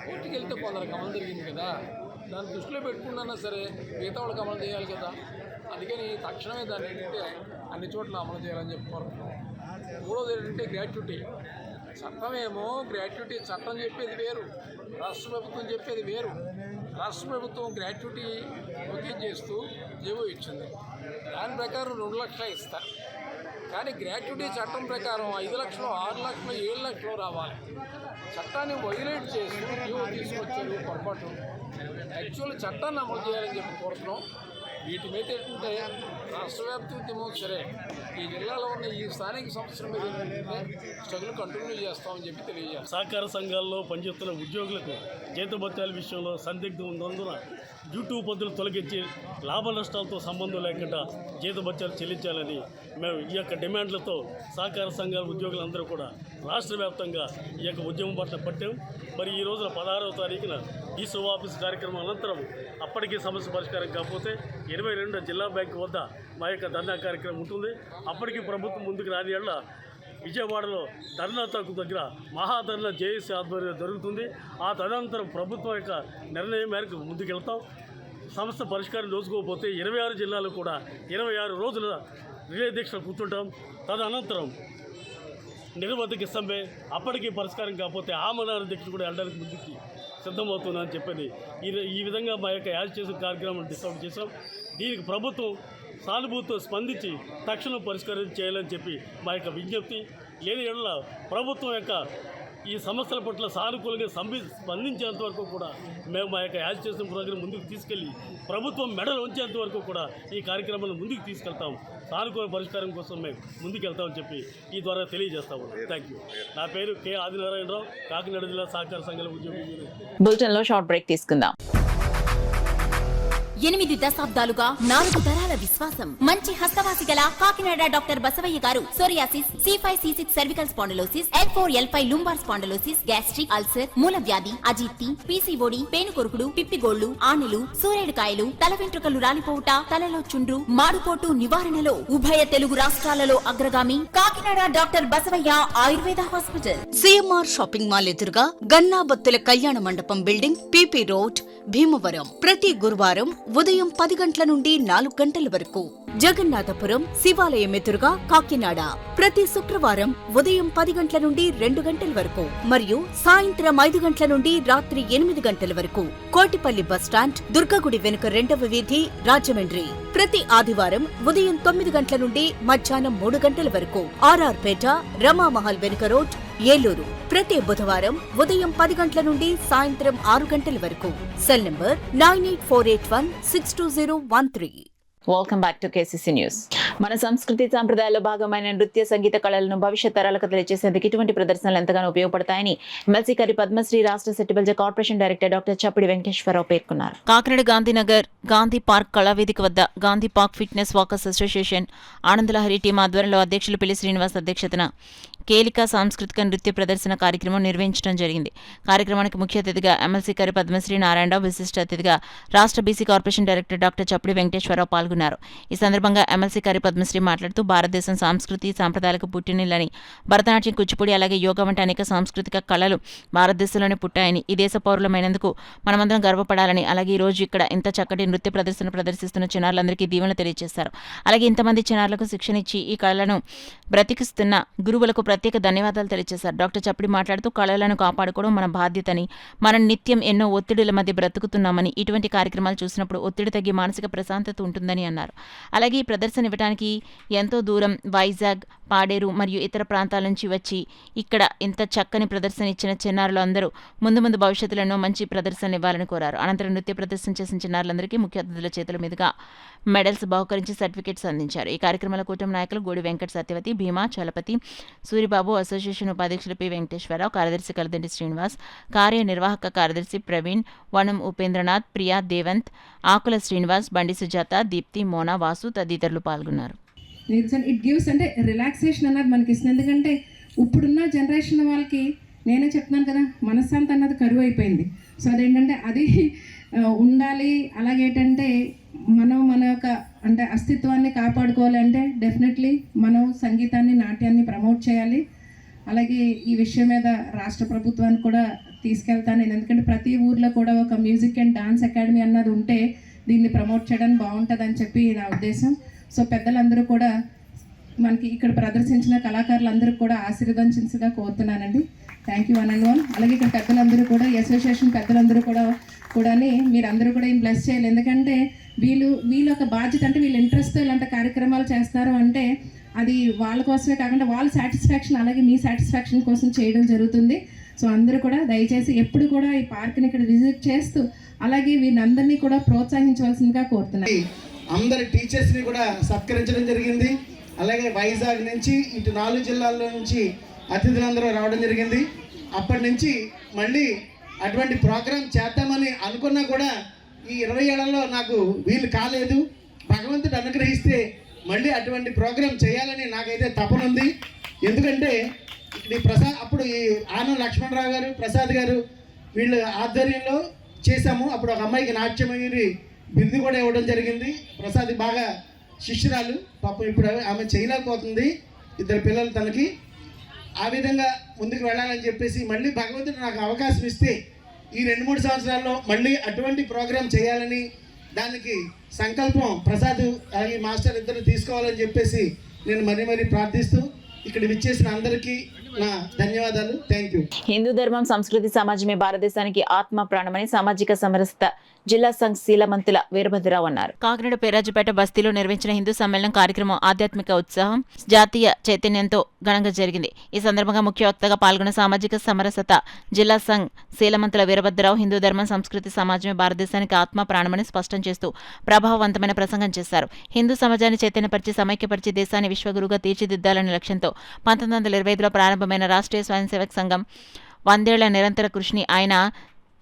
కోర్టుకు వెళ్తే కొందరికి అమలు జరిగింది కదా, దాన్ని దృష్టిలో పెట్టుకున్నా సరే మిగతా వాళ్ళకి అమలు చేయాలి కదా. అందుకని తక్షణమే దాన్ని ఏంటంటే అన్ని చోట్ల అమలు చేయాలని చెప్పి కోరుతున్నాం. మూడోది ఏంటంటే గ్రాట్యుటీ. చట్టమేమో గ్రాట్యుటీ చట్టం చెప్పేది వేరు, రాష్ట్ర ప్రభుత్వం చెప్పేది వేరు. రాష్ట్ర ప్రభుత్వం గ్రాట్యుటీ ఓకే చేస్తూ జీవో ఇచ్చింది. దాని ప్రకారం 2 లక్షలు ఇస్తారు. కానీ గ్రాట్యుటీ చట్టం ప్రకారం 5 లక్షలు, 6 లక్షలు, 7 లక్షలు రావాలి. చట్టాన్ని వైలేట్ చేస్తూ జీవో తీసుకొచ్చారు పొరపాటు. యాక్చువల్ చట్టాన్ని అమలు చేయాలని చెప్పి కోరుతున్నాం. వీటి మీద ఏంటంటే రాష్ట్ర వ్యాప్తి ఉద్యమం సరే, ఈ జిల్లాలో ఉన్న ఈ స్థానిక సంస్థల మీద ఏంటంటే స్ట్రగుల్ కంటిన్యూ చేస్తామని చెప్పి తెలియజేస్తాం. సహకార సంఘాల్లో పనిచేస్తున్న ఉద్యోగులకు జీతభత్యాల విషయంలో సందిగ్ధం ఉన్నందున డ్యూటీ పద్ధతులు తొలగించి లాభ నష్టాలతో సంబంధం లేకుండా జీతభత్యాలు చెల్లించాలని మేము ఈ యొక్క డిమాండ్లతో సహకార సంఘాల ఉద్యోగులందరూ కూడా రాష్ట్ర వ్యాప్తంగా ఈ యొక్క ఉద్యమం పట్ల పట్టాం. మరి ఈ రోజున 16వ తారీఖున ఈసో ఆఫీస్ కార్యక్రమం అనంతరం అప్పటికీ సమస్య పరిష్కారం కాకపోతే 22 జిల్లా బ్యాంకు వద్ద మా యొక్క ధర్నా కార్యక్రమం ఉంటుంది. అప్పటికి ప్రభుత్వం ముందుకు రాని ఏళ్ళ విజయవాడలో ధర్నా చౌక్ దగ్గర మహాధర్నా జేఏసీ ఆధ్వర్యంలో జరుగుతుంది. ఆ తదనంతరం ప్రభుత్వం యొక్క నిర్ణయం మేరకు ముందుకెళ్తాం. సమస్య పరిష్కారం రోజుకోకపోతే 26 జిల్లాలు కూడా 26 రోజుల రిలే దీక్షలు కూర్చుంటాం. తదనంతరం నిరవధిక సమ్మె, అప్పటికీ పరిష్కారం కాకపోతే ఆమరణ దీక్షలు కూడా వెళ్ళడానికి ముందుకి సిద్ధమవుతుందని చెప్పని ఈ విధంగా మా యొక్క యాజిటేషన్ కార్యక్రమం డిసైడ్ చేశాం. దీనికి ప్రభుత్వం సానుభూతితో స్పందించి తక్షణం పరిష్కారం చేయాలని చెప్పి మా యొక్క విజ్ఞప్తి. లేని ఏళ్ళ ప్రభుత్వం యొక్క ఈ సమస్యల పట్ల సానుకూలంగా స్పందించేంత వరకు కూడా మేము మా యొక్క యాజిటేషన్ ప్రోగ్రాం ముందుకు తీసుకెళ్ళి ప్రభుత్వం మెడలు ఉంచేంత వరకు కూడా ఈ కార్యక్రమాలను ముందుకు తీసుకెళ్తాం. సానుకూల పరిష్కారం కోసం మేము ముందుకెళ్తామని చెప్పి ఈ ద్వారా తెలియజేస్తాము. Thank you. నా పేరు కె ఆదినారాయణరావు, కాకినాడ జిల్లా సహకార సంఘాల ఉద్యోగి. బులెటిన్లో షార్ట్ బ్రేక్ తీసుకుందాం. 8 దశాబ్దాలుగా 4 తరాల విశ్వాసం. మంచి హస్తవాసి గల Kakinada doctor Basavayya garu psoriasis, C5C6 cervical spondylosis, L4L5 lumbar spondylosis, gastric ulcer, మూల వ్యాధి, అజీర్తి, PCOD, పేనుకొరుకుడు, పిప్పిగోళ్లు, ఆనెలు, సూరేడుకాయలు, తల వెంట్రుకలు రాలిపోవుట, తలలో చుండ్రు, మాడుపోటు నివారణలో ఉభయ తెలుగు రాష్ట్రాలలో అగ్రగామి Kakinada doctor Basavayya Ayurveda hospital. CMR shopping mall ఎదురుగా గన్నాబత్తుల కళ్యాణ మండపం బిల్డింగ్, PP రోడ్, భీమవరం. ప్రతి గురువారం ఉదయం 10 గంటల నుండి 4 గంటల వరకు. జగన్నాథపురం శివాలయం ఎదురుగా కాకినాడ ప్రతి శుక్రవారం ఉదయం 10 గంటల నుండి 2 గంటల వరకు మరియు సాయంత్రం 5 గంటల నుండి రాత్రి 8 గంటల వరకు. కోటిపల్లి బస్టాండ్, దుర్గగుడి వెనుక 2వ వీధి, రాజమండ్రి. ప్రతి ఆదివారం ఉదయం 9 గంటల నుండి మధ్యాహ్నం 3 గంటల వరకు. RR పేట, రమామహల్ వెనుక రోడ్, ఏలూరు. ప్రతి బుధవారం ఉదయం 10 గంటల నుండి సాయంత్రం 6 గంటల వరకు. Cell number 9848162013. Welcome back to KCC news. మన సంస్కృతి సాంప్రదాయాల్లో భాగమైన నృత్య సంగీత కళలను భవిష్యత్ తరాలకు తెలియజేసేందుకు ఇటువంటి ప్రదర్శనలు ఎంతగానో ఉపయోగపడతాయని ఎమ్మెల్సీ కరి పద్మశ్రీ రాష్ట్ర సెట్టిబల్జ కార్పొరేషన్ డైరెక్టర్ డాక్టర్ చప్పిడి వెంకటేశ్వరరావు పేర్కొన్నారు. కాకినాడ గాంధీనగర్ గాంధీ పార్క్ కళావేదిక వద్ద Gandhi park fitness walkers association Ananda Lahari team ఆధ్వర్యంలో అధ్యక్షులు పిల్లి శ్రీనివాస్ అధ్యక్షతన కేలిక సాంస్కృతిక నృత్య ప్రదర్శన కార్యక్రమం నిర్వహించడం జరిగింది. కార్యక్రమానికి ముఖ్య అతిథిగా ఎమ్మెల్సీ కరి పద్మశ్రీ నారాయణరావు, విశిష్ట అతిథిగా రాష్ట్ర బీసీ కార్పొరేషన్ డైరెక్టర్ డాక్టర్ చప్పిడి వెంకటేశ్వరరావు పాల్గొన్నారు. ఈ సందర్భంగా ఎమ్మెల్సీ కరి పద్మశ్రీ మాట్లాడుతూ భారతదేశం సంస్కృతి సాంప్రదాయాలకు పుట్టినిల్లని, భరతనాట్యం, కూచిపూడి అలాగే యోగా వంటి అనేక సాంస్కృతిక కళలు భారతదేశంలోనే పుట్టాయని, ఈ దేశ పౌరులమైనందుకు మనమందరం గర్వపడాలని, అలాగే ఈ రోజు ఇక్కడ ఇంత చక్కటి నృత్య ప్రదర్శన ప్రదర్శిస్తున్న చిన్నారులందరికీ దీవెనలు తెలియజేశారు. అలాగే ఇంతమంది చిన్నారులకు శిక్షణ ఇచ్చి ఈ కళలను బ్రతికిస్తున్న గురువులకు ప్రత్యేక ధన్యవాదాలు తెలియజేశారు. డాక్టర్ చప్పిడి మాట్లాడుతూ కళలను కాపాడుకోవడం మన బాధ్యతని, మనం నిత్యం ఎన్నో ఒత్తిడిల మధ్య బ్రతుకుతున్నామని, ఇటువంటి కార్యక్రమాలు చూసినప్పుడు ఒత్తిడి తగ్గి మానసిక ప్రశాంతత ఉంటుందని అన్నారు. అలాగే ఈ ప్రదర్శన ఇవ్వడానికి ఎంతో దూరం వైజాగ్, పాడేరు మరియు ఇతర ప్రాంతాల నుంచి వచ్చి ఇక్కడ ఇంత చక్కని ప్రదర్శన ఇచ్చిన చిన్నారులు అందరూ ముందు భవిష్యత్తులో ఎన్నో మంచి ప్రదర్శనలు ఇవ్వాలని కోరారు. అనంతరం నృత్య ప్రదర్శన చేసిన చిన్నారులందరికీ ముఖ్య అతిథుల చేతుల మీదుగా మెడల్స్ బహుకరించి సర్టిఫికెట్స్ అందించారు. ఈ కార్యక్రమంలో కూటమి నాయకులు గోడి వెంకట సత్యవతి, భీమా, చలపతి, సూరిబాబు, అసోసియేషన్ ఉపాధ్యక్షులు పి వెంకటేశ్వరరావు, కార్యదర్శి కలదండి శ్రీనివాస్, కార్యనిర్వాహక కార్యదర్శి ప్రవీణ్, వనం ఉపేంద్రనాథ్, ప్రియా, దేవంత్, ఆకుల శ్రీనివాస్, బండి సుజాత, దీప్తి, మోనా, వాసు తదితరులు పాల్గొన్నారు. ఇట్ గివ్స్ అంటే రిలాక్సేషన్ అన్నది మనకి ఇస్తుంది. ఎందుకంటే ఇప్పుడున్న జనరేషన్ వాళ్ళకి నేనే చెప్తున్నాను కదా, మనశ్శాంతి అన్నది కరువు అయిపోయింది. సో అదేంటంటే అది ఉండాలి. అలాగేంటంటే మనం మన యొక్క అంటే అస్తిత్వాన్ని కాపాడుకోవాలి అంటే డెఫినెట్లీ మనం సంగీతాన్ని, నాట్యాన్ని ప్రమోట్ చేయాలి. అలాగే ఈ విషయం మీద రాష్ట్ర ప్రభుత్వానికి కూడా తీసుకెళ్తాను నేను. ఎందుకంటే ప్రతి ఊర్లో కూడా ఒక మ్యూజిక్ అండ్ డాన్స్ అకాడమీ అన్నది ఉంటే దీన్ని ప్రమోట్ చేయడానికి బాగుంటుందని చెప్పి నా ఉద్దేశం. సో పెద్దలందరూ కూడా మనకి ఇక్కడ ప్రదర్శించిన కళాకారులందరూ కూడా ఆశీర్వదించగా కోరుతున్నానండి. Thank you 1 and 1. అలాగే ఇక్కడ పెద్దలందరూ కూడా, అసోసియేషన్ పెద్దలందరూ కూడా మీరందరూ కూడా ఏం బ్లెస్ చేయాలి. ఎందుకంటే వీళ్ళు ఒక బాధ్యత. అంటే వీళ్ళు ఇంట్రెస్ట్తో ఇలాంటి కార్యక్రమాలు చేస్తారు అంటే అది వాళ్ళ కోసమే కాకుండా వాళ్ళ సాటిస్ఫాక్షన్, అలాగే మీ సాటిస్ఫాక్షన్ కోసం చేయడం జరుగుతుంది. సో అందరూ కూడా దయచేసి ఎప్పుడు కూడా ఈ పార్క్ని ఇక్కడ విజిట్ చేస్తూ అలాగే వీళ్ళందరినీ కూడా ప్రోత్సహించవలసిందిగా కోరుతున్నాను. అందరి టీచర్స్ని కూడా సత్కరించడం జరిగింది. అలాగే వైజాగ్ నుంచి ఇటు 4 జిల్లాల్లో నుంచి అతిథులందరూ రావడం జరిగింది. అప్పటి నుంచి మళ్ళీ అటువంటి ప్రోగ్రాం చేద్దామని అనుకున్నా కూడా ఈ 20 ఏళ్లలో నాకు వీలు కాలేదు. భగవంతుడు అనుగ్రహిస్తే మళ్ళీ అటువంటి ప్రోగ్రాం చేయాలని నాకైతే తపనుంది. ఎందుకంటే ఈ అప్పుడు ఈ ఆనం లక్ష్మణరావు గారు, ప్రసాద్ గారు వీళ్ళ ఆధ్వర్యంలో చేశాము. అప్పుడు ఒక అమ్మాయికి నాట్యమయూరి బిరుదు కూడా ఇవ్వడం జరిగింది. ప్రసాద్ బాగా శిష్యురాలు, పాపం ఇప్పుడు ఆమె చేయలేకపోతుంది. 2 పిల్లలు తనకి. ఆ విధంగా ముందుకు వెళ్ళాలని చెప్పేసి మళ్ళీ భగవంతుడు నాకు అవకాశం ఇస్తే ఈ 2-3 సంవత్సరాల్లో మళ్ళీ అటువంటి ప్రోగ్రాం చేయాలని, దానికి సంకల్పం ప్రసాద్ అలాగే మాస్టర్ ఇద్దరు తీసుకోవాలని చెప్పేసి నేను మరీ ప్రార్థిస్తూ ఇక్కడ విచ్చేసిన అందరికీ నా ధన్యవాదాలు. Thank you. హిందూ ధర్మం, సంస్కృతి, సమాజమే భారతదేశానికి ఆత్మ ప్రాణమని సామాజిక సమరసత జిల్లా సంఘ్ శీలమంతుల వీరభద్రరావు అన్నారు. కాకినాడ పేరాజుపేట బస్తీలో నిర్వహించిన హిందూ సమ్మేళనం కార్యక్రమం ఆధ్యాత్మిక ఉత్సాహం, జాతీయ చైతన్యంతో ఘనంగా జరిగింది. ఈ సందర్భంగా ముఖ్య వక్తగా పాల్గొన్న సామాజిక సమరసత జిల్లా సంఘ్ శీలమంతుల వీరభద్రరావు హిందూ ధర్మం, సంస్కృతి, సమాజమే భారతదేశానికి ఆత్మ ప్రాణమని స్పష్టం చేస్తూ ప్రభావవంతమైన ప్రసంగం చేశారు. హిందూ సమాజాన్ని చైతన్యపరిచి, సమైక్యపరిచి దేశాన్ని విశ్వగురుగా తీర్చిదిద్దాలనే లక్ష్యంతో 1925లో ప్రారంభమైన రాష్ట్రీయ స్వయం సేవక్ సంఘం 100 ఏళ్ల నిరంతర కృషిని ఆయన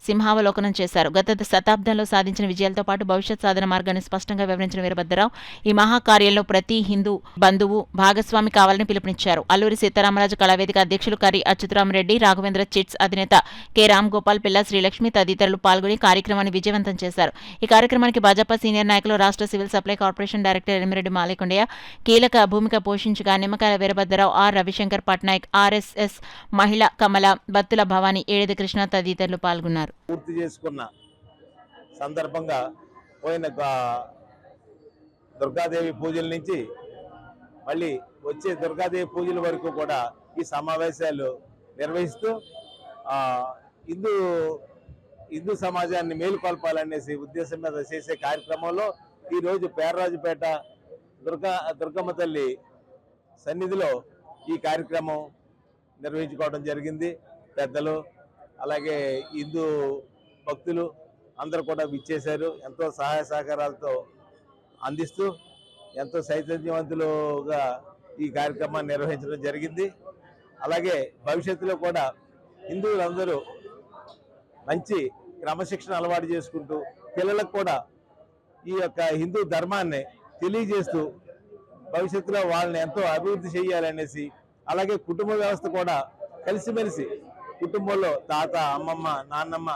సింహావలోకనం చేశారు. గత శతాబ్దంలో సాధించిన విజయాలతో పాటు భవిష్యత్ సాధన మార్గాన్ని స్పష్టంగా వివరించిన వీరభద్రరావు ఈ మహాకార్యంలో ప్రతి హిందూ బంధువు భాగస్వామి కావాలని పిలుపునిచ్చారు. అల్లూరి సీతారామరాజు కళావేదిక అధ్యక్షులు కర్రి అచ్యుతరామరెడ్డి, రాఘవేంద్ర చిట్స్ అధినేత కె రామ్ గోపాల్, పిల్ల శ్రీలక్ష్మి తదితరులు పాల్గొని కార్యక్రమాన్ని విజయవంతం చేశారు. ఈ కార్యక్రమానికి భాజపా సీనియర్ నాయకులు, రాష్ట్ర civil supply corporation director Enimireddy Malekondayya కీలక భూమిక పోషించగా నిమ్మకాయల వీరభద్రరావు, ఆర్ రవిశంకర్ పట్నాయక్, ఆర్ఎస్ఎస్ మహిళ కమల, బత్తుల భవానీ, ఏడేది కృష్ణ తదితరులు పాల్గొన్నారు. పూర్తి చేసుకున్న సందర్భంగా పోయిన దుర్గాదేవి పూజల నుంచి మళ్ళీ వచ్చే దుర్గాదేవి పూజల వరకు కూడా ఈ సమావేశాలు నిర్వహిస్తూ హిందూ సమాజాన్ని మేలుకొల్పాలనేసి ఉద్దేశం మీద చేసే కార్యక్రమంలో ఈరోజు పేర్రాజుపేట దుర్గమ్మ తల్లి సన్నిధిలో ఈ కార్యక్రమం నిర్వహించుకోవడం జరిగింది. పెద్దలు అలాగే హిందూ భక్తులు అందరూ కూడా విచ్చేశారు. ఎంతో సహాయ సహకారాలతో అందిస్తూ ఎంతో చైతన్యవంతులుగా ఈ కార్యక్రమాన్ని నిర్వహించడం జరిగింది. అలాగే భవిష్యత్తులో కూడా హిందువులందరూ మంచి క్రమశిక్షణ అలవాటు చేసుకుంటూ పిల్లలకు కూడా ఈ యొక్క హిందూ ధర్మాన్ని తెలియజేస్తూ భవిష్యత్తులో వాళ్ళని ఎంతో అభివృద్ధి చేయాలనేసి, అలాగే కుటుంబ వ్యవస్థ కూడా కలిసిమెలిసి కుటుంబంలో తాత, అమ్మమ్మ, నాన్నమ్మ,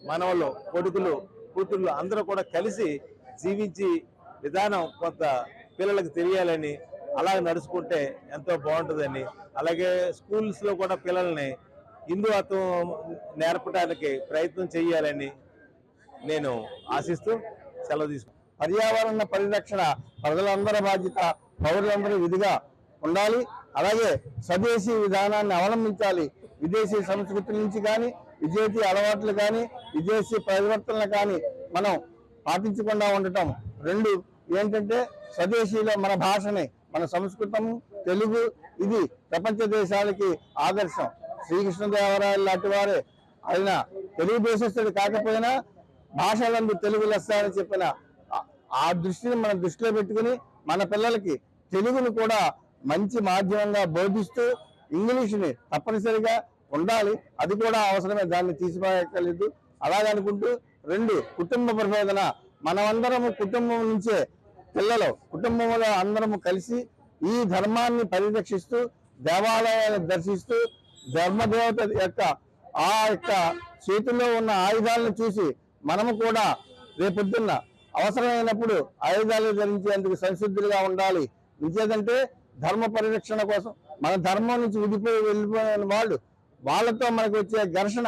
మనవలు, కొడుకులు, కూతుళ్ళు అందరూ కూడా కలిసి జీవించి విధానం కొంత పిల్లలకు తెలియాలని, అలాగే నడుచుకుంటే ఎంతో బాగుంటుందని, అలాగే స్కూల్స్లో కూడా పిల్లల్ని హిందూత్వం నేర్పడానికి ప్రయత్నం చేయాలని నేను ఆశిస్తూ సెలవు తీసుకుంటాను. పర్యావరణ పరిరక్షణ ప్రజలందరి బాధ్యత, పౌరులందరూ విధిగా ఉండాలి. అలాగే స్వదేశీ విధానాన్ని అవలంబించాలి. విదేశీ సంస్కృతి నుంచి కానీ, విదేశీ అలవాట్లు కానీ, విదేశీ పరివర్తనలు కానీ మనం పాటించకుండా ఉండటం. రెండు ఏంటంటే స్వదేశీలో మన భాషని, మన సంస్కృతం, తెలుగు ఇది ప్రపంచ దేశాలకి ఆదర్శం. శ్రీకృష్ణదేవరాయలు లాంటి వారే ఆయన తెలుగు దేశస్థుడు కాకపోయినా భాషలందు తెలుగు లెస్స అని చెప్పిన ఆ దృష్టిని మనం దృష్టిలో పెట్టుకుని మన పిల్లలకి తెలుగును కూడా మంచి మాధ్యమంగా బోధిస్తూ ఇంగ్లీష్ని తప్పనిసరిగా ఉండాలి. అది కూడా అవసరమే, దాన్ని తీసిపోయక్కర్లేదు. అలాగనుకుంటూ రెండు కుటుంబ ప్రబోధన, మనమందరము కుటుంబం నుంచే పిల్లలు కుటుంబంలో అందరము కలిసి ఈ ధర్మాన్ని పరిరక్షిస్తూ దేవాలయాన్ని దర్శిస్తూ ధర్మదేవత యొక్క చేతుల్లో ఉన్న ఆయుధాలను చూసి మనము కూడా రేపొద్దున్న అవసరమైనప్పుడు ఆయుధాలు ధరించేందుకు సంసిద్ధులుగా ఉండాలి. ఇంకేదంటే ధర్మ పరిరక్షణ కోసం మన ధర్మం నుంచి వెళ్ళిపోయిన వాళ్ళతో మనకు వచ్చే ఘర్షణ